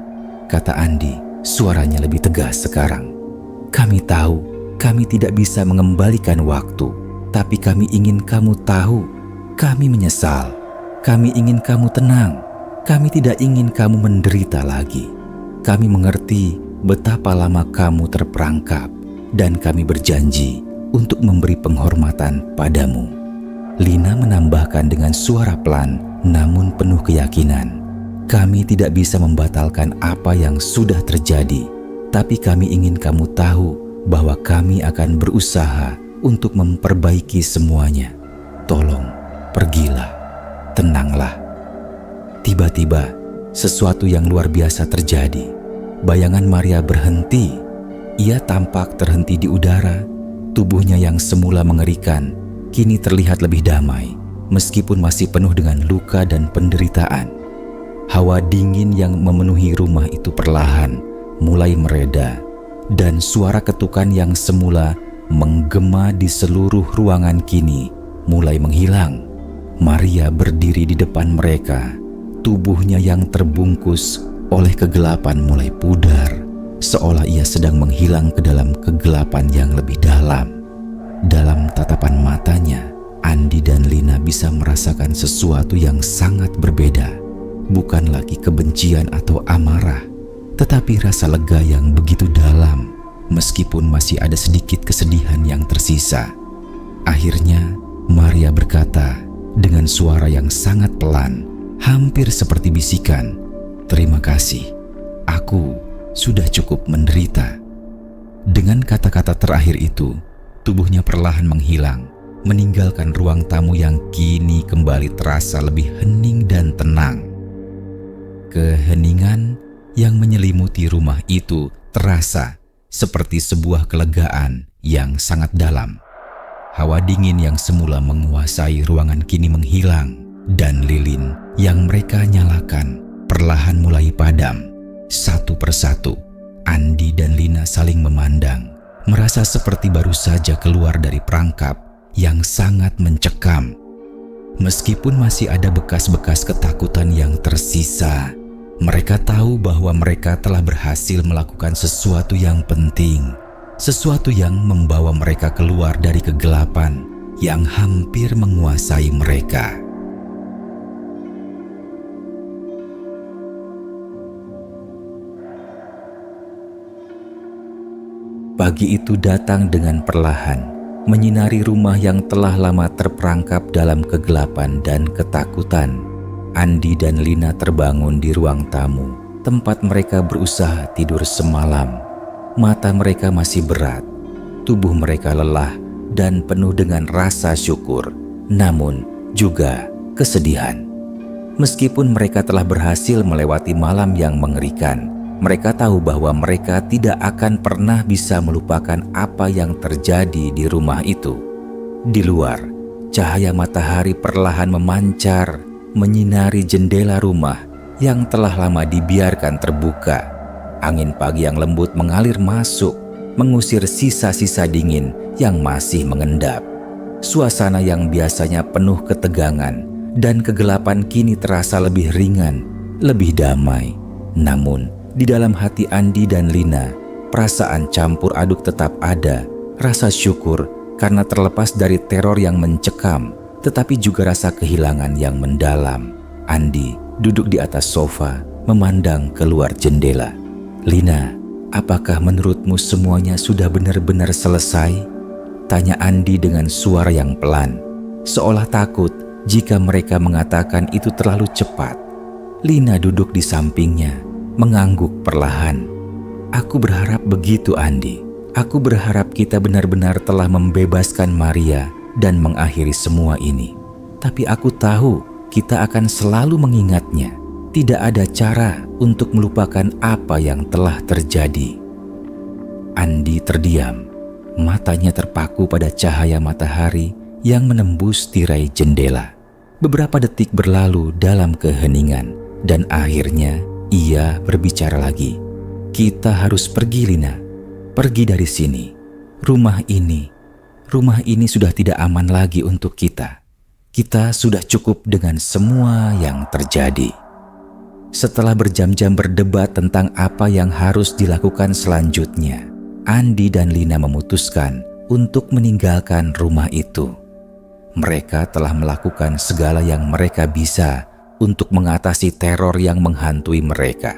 kata Andi, suaranya lebih tegas sekarang. "Kami tahu kami tidak bisa mengembalikan waktu, tapi kami ingin kamu tahu. Kami menyesal. Kami ingin kamu tenang. Kami tidak ingin kamu menderita lagi. Kami mengerti betapa lama kamu terperangkap dan kami berjanji untuk memberi penghormatan padamu." Lina menambahkan dengan suara pelan namun penuh keyakinan, "Kami tidak bisa membatalkan apa yang sudah terjadi, tapi kami ingin kamu tahu bahwa kami akan berusaha untuk memperbaiki semuanya. Tolong, pergilah, tenanglah." Tiba-tiba, sesuatu yang luar biasa terjadi. Bayangan Maria berhenti. Ia tampak terhenti di udara. Tubuhnya yang semula mengerikan, kini terlihat lebih damai, meskipun masih penuh dengan luka dan penderitaan. Hawa dingin yang memenuhi rumah itu perlahan mulai mereda, dan suara ketukan yang semula menggema di seluruh ruangan kini mulai menghilang. Maria berdiri di depan mereka. Tubuhnya yang terbungkus oleh kegelapan mulai pudar, seolah ia sedang menghilang ke dalam kegelapan yang lebih dalam. Dalam tatapan matanya, Andi dan Lina bisa merasakan sesuatu yang sangat berbeda. Bukan lagi kebencian atau amarah, tetapi rasa lega yang begitu dalam, meskipun masih ada sedikit kesedihan yang tersisa. Akhirnya, Maria berkata dengan suara yang sangat pelan, hampir seperti bisikan, "Terima kasih, aku sudah cukup menderita." Dengan kata-kata terakhir itu, tubuhnya perlahan menghilang, meninggalkan ruang tamu yang kini kembali terasa lebih hening dan tenang. Keheningan yang menyelimuti rumah itu terasa seperti sebuah kelegaan yang sangat dalam. Hawa dingin yang semula menguasai ruangan kini menghilang, dan lilin yang mereka nyalakan perlahan mulai padam. Satu persatu, Andi dan Lina saling memandang, merasa seperti baru saja keluar dari perangkap yang sangat mencekam. Meskipun masih ada bekas-bekas ketakutan yang tersisa, mereka tahu bahwa mereka telah berhasil melakukan sesuatu yang penting, sesuatu yang membawa mereka keluar dari kegelapan yang hampir menguasai mereka. Pagi itu datang dengan perlahan, menyinari rumah yang telah lama terperangkap dalam kegelapan dan ketakutan. Andi dan Lina terbangun di ruang tamu, tempat mereka berusaha tidur semalam. Mata mereka masih berat, tubuh mereka lelah dan penuh dengan rasa syukur, namun juga kesedihan. Meskipun mereka telah berhasil melewati malam yang mengerikan, mereka tahu bahwa mereka tidak akan pernah bisa melupakan apa yang terjadi di rumah itu. Di luar, cahaya matahari perlahan memancar, menyinari jendela rumah yang telah lama dibiarkan terbuka. Angin pagi yang lembut mengalir masuk, mengusir sisa-sisa dingin yang masih mengendap. Suasana yang biasanya penuh ketegangan dan kegelapan kini terasa lebih ringan, lebih damai. Namun, di dalam hati Andi dan Lina, perasaan campur aduk tetap ada. Rasa syukur karena terlepas dari teror yang mencekam, tetapi juga rasa kehilangan yang mendalam. Andi duduk di atas sofa, memandang keluar jendela. "Lina, apakah menurutmu semuanya sudah benar-benar selesai?" tanya Andi dengan suara yang pelan, seolah takut jika mereka mengatakan itu terlalu cepat. Lina duduk di sampingnya, mengangguk perlahan. "Aku berharap begitu, Andi. Aku berharap kita benar-benar telah membebaskan Maria dan mengakhiri semua ini. Tapi aku tahu kita akan selalu mengingatnya. Tidak ada cara untuk melupakan apa yang telah terjadi." Andi terdiam. Matanya terpaku pada cahaya matahari yang menembus tirai jendela. Beberapa detik berlalu dalam keheningan dan akhirnya ia berbicara lagi. "Kita harus pergi, Lina. Pergi dari sini. Rumah ini sudah tidak aman lagi untuk kita. Kita sudah cukup dengan semua yang terjadi." Setelah berjam-jam berdebat tentang apa yang harus dilakukan selanjutnya, Andi dan Lina memutuskan untuk meninggalkan rumah itu. Mereka telah melakukan segala yang mereka bisa untuk mengatasi teror yang menghantui mereka.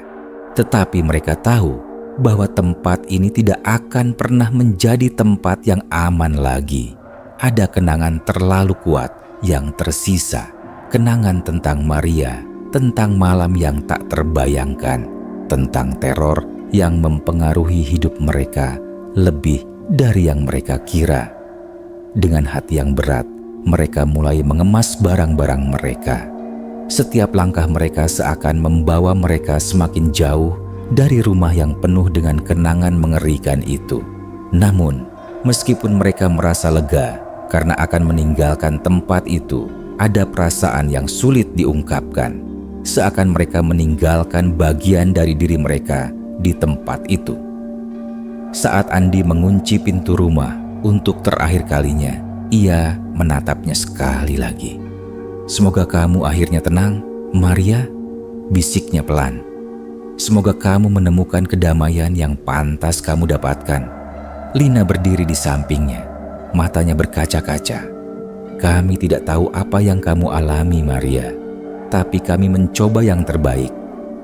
Tetapi mereka tahu bahwa tempat ini tidak akan pernah menjadi tempat yang aman lagi. Ada kenangan terlalu kuat yang tersisa. Kenangan tentang Maria, tentang malam yang tak terbayangkan, tentang teror yang mempengaruhi hidup mereka lebih dari yang mereka kira. Dengan hati yang berat, mereka mulai mengemas barang-barang mereka. Setiap langkah mereka seakan membawa mereka semakin jauh dari rumah yang penuh dengan kenangan mengerikan itu. Namun, meskipun mereka merasa lega karena akan meninggalkan tempat itu, ada perasaan yang sulit diungkapkan. Seakan mereka meninggalkan bagian dari diri mereka di tempat itu. Saat Andi mengunci pintu rumah untuk terakhir kalinya, ia menatapnya sekali lagi. "Semoga kamu akhirnya tenang, Maria," bisiknya pelan. "Semoga kamu menemukan kedamaian yang pantas kamu dapatkan." Lina berdiri di sampingnya, matanya berkaca-kaca. "Kami tidak tahu apa yang kamu alami, Maria, tapi kami mencoba yang terbaik.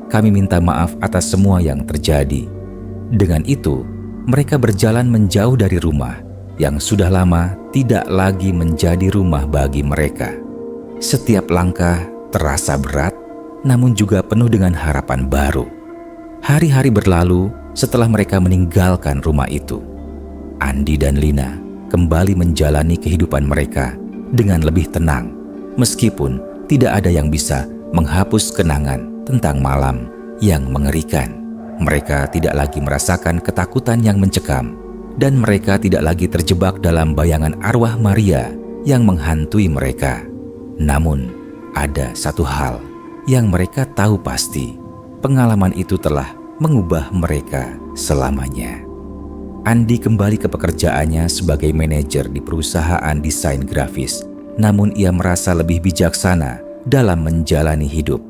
Kami minta maaf atas semua yang terjadi." Dengan itu, mereka berjalan menjauh dari rumah yang sudah lama tidak lagi menjadi rumah bagi mereka. Setiap langkah terasa berat, namun juga penuh dengan harapan baru. Hari-hari berlalu setelah mereka meninggalkan rumah itu. Andi dan Lina kembali menjalani kehidupan mereka dengan lebih tenang, meskipun tidak ada yang bisa menghapus kenangan tentang malam yang mengerikan. Mereka tidak lagi merasakan ketakutan yang mencekam, dan mereka tidak lagi terjebak dalam bayangan arwah Maria yang menghantui mereka. Namun, ada satu hal yang mereka tahu pasti. Pengalaman itu telah mengubah mereka selamanya. Andi kembali ke pekerjaannya sebagai manajer di perusahaan desain grafis. Namun ia merasa lebih bijaksana dalam menjalani hidup.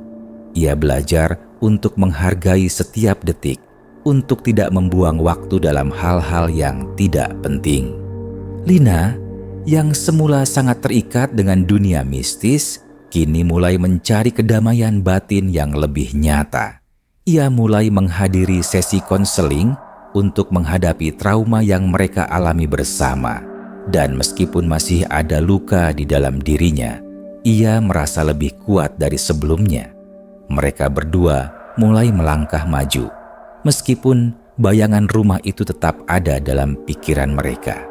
Ia belajar untuk menghargai setiap detik, untuk tidak membuang waktu dalam hal-hal yang tidak penting. Lina, yang semula sangat terikat dengan dunia mistis, kini mulai mencari kedamaian batin yang lebih nyata. Ia mulai menghadiri sesi konseling untuk menghadapi trauma yang mereka alami bersama. Dan meskipun masih ada luka di dalam dirinya, ia merasa lebih kuat dari sebelumnya. Mereka berdua mulai melangkah maju, meskipun bayangan rumah itu tetap ada dalam pikiran mereka.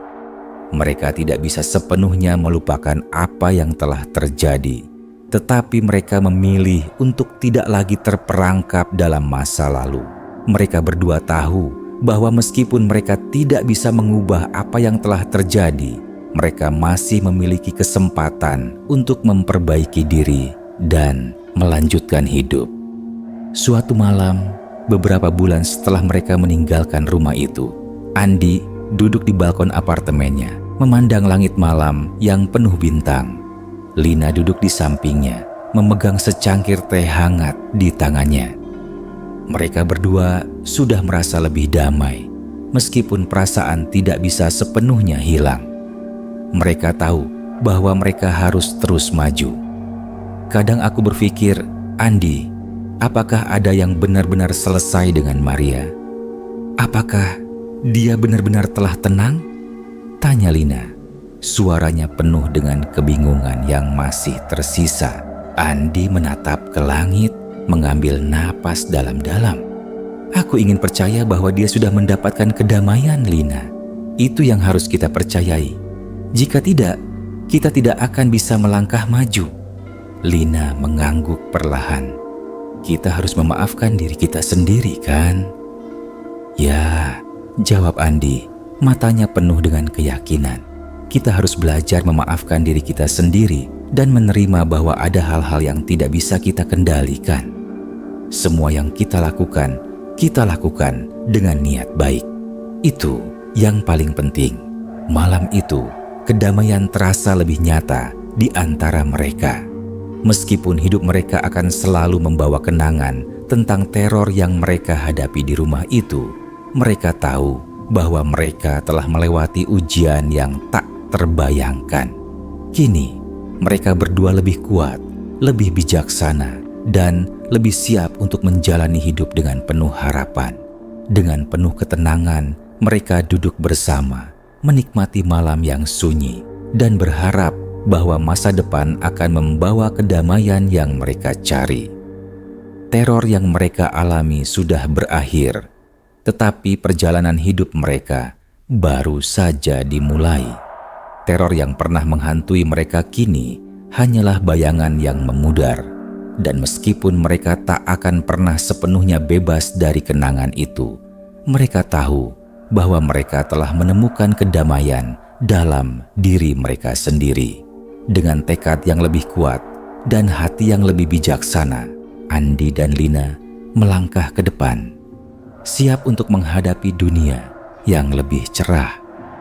Mereka tidak bisa sepenuhnya melupakan apa yang telah terjadi, tetapi mereka memilih untuk tidak lagi terperangkap dalam masa lalu. Mereka berdua tahu bahwa meskipun mereka tidak bisa mengubah apa yang telah terjadi, mereka masih memiliki kesempatan untuk memperbaiki diri dan melanjutkan hidup. Suatu malam, beberapa bulan setelah mereka meninggalkan rumah itu, Andi duduk di balkon apartemennya, memandang langit malam yang penuh bintang. Lina duduk di sampingnya, memegang secangkir teh hangat di tangannya. Mereka berdua sudah merasa lebih damai, meskipun perasaan tidak bisa sepenuhnya hilang. Mereka tahu bahwa mereka harus terus maju. Kadang aku berpikir, Andi, apakah ada yang benar-benar selesai dengan Maria? Apakah dia benar-benar telah tenang? Tanya Lina. Suaranya penuh dengan kebingungan yang masih tersisa. Andi menatap ke langit, mengambil napas dalam-dalam. Aku ingin percaya bahwa dia sudah mendapatkan kedamaian, Lina. Itu yang harus kita percayai. Jika tidak, kita tidak akan bisa melangkah maju. Lina mengangguk perlahan. Kita harus memaafkan diri kita sendiri, kan? Ya, jawab Andi, matanya penuh dengan keyakinan. Kita harus belajar memaafkan diri kita sendiri dan menerima bahwa ada hal-hal yang tidak bisa kita kendalikan. Semua yang kita lakukan dengan niat baik. Itu yang paling penting. Malam itu, kedamaian terasa lebih nyata di antara mereka. Meskipun hidup mereka akan selalu membawa kenangan tentang teror yang mereka hadapi di rumah itu, mereka tahu bahwa mereka telah melewati ujian yang tak terbayangkan. Kini, mereka berdua lebih kuat, lebih bijaksana, dan lebih siap untuk menjalani hidup dengan penuh harapan. Dengan penuh ketenangan, mereka duduk bersama, menikmati malam yang sunyi, dan berharap bahwa masa depan akan membawa kedamaian yang mereka cari. Teror yang mereka alami sudah berakhir, tetapi perjalanan hidup mereka baru saja dimulai. Teror yang pernah menghantui mereka kini hanyalah bayangan yang memudar. Dan meskipun mereka tak akan pernah sepenuhnya bebas dari kenangan itu, mereka tahu bahwa mereka telah menemukan kedamaian dalam diri mereka sendiri. Dengan tekad yang lebih kuat dan hati yang lebih bijaksana, Andi dan Lina melangkah ke depan, siap untuk menghadapi dunia yang lebih cerah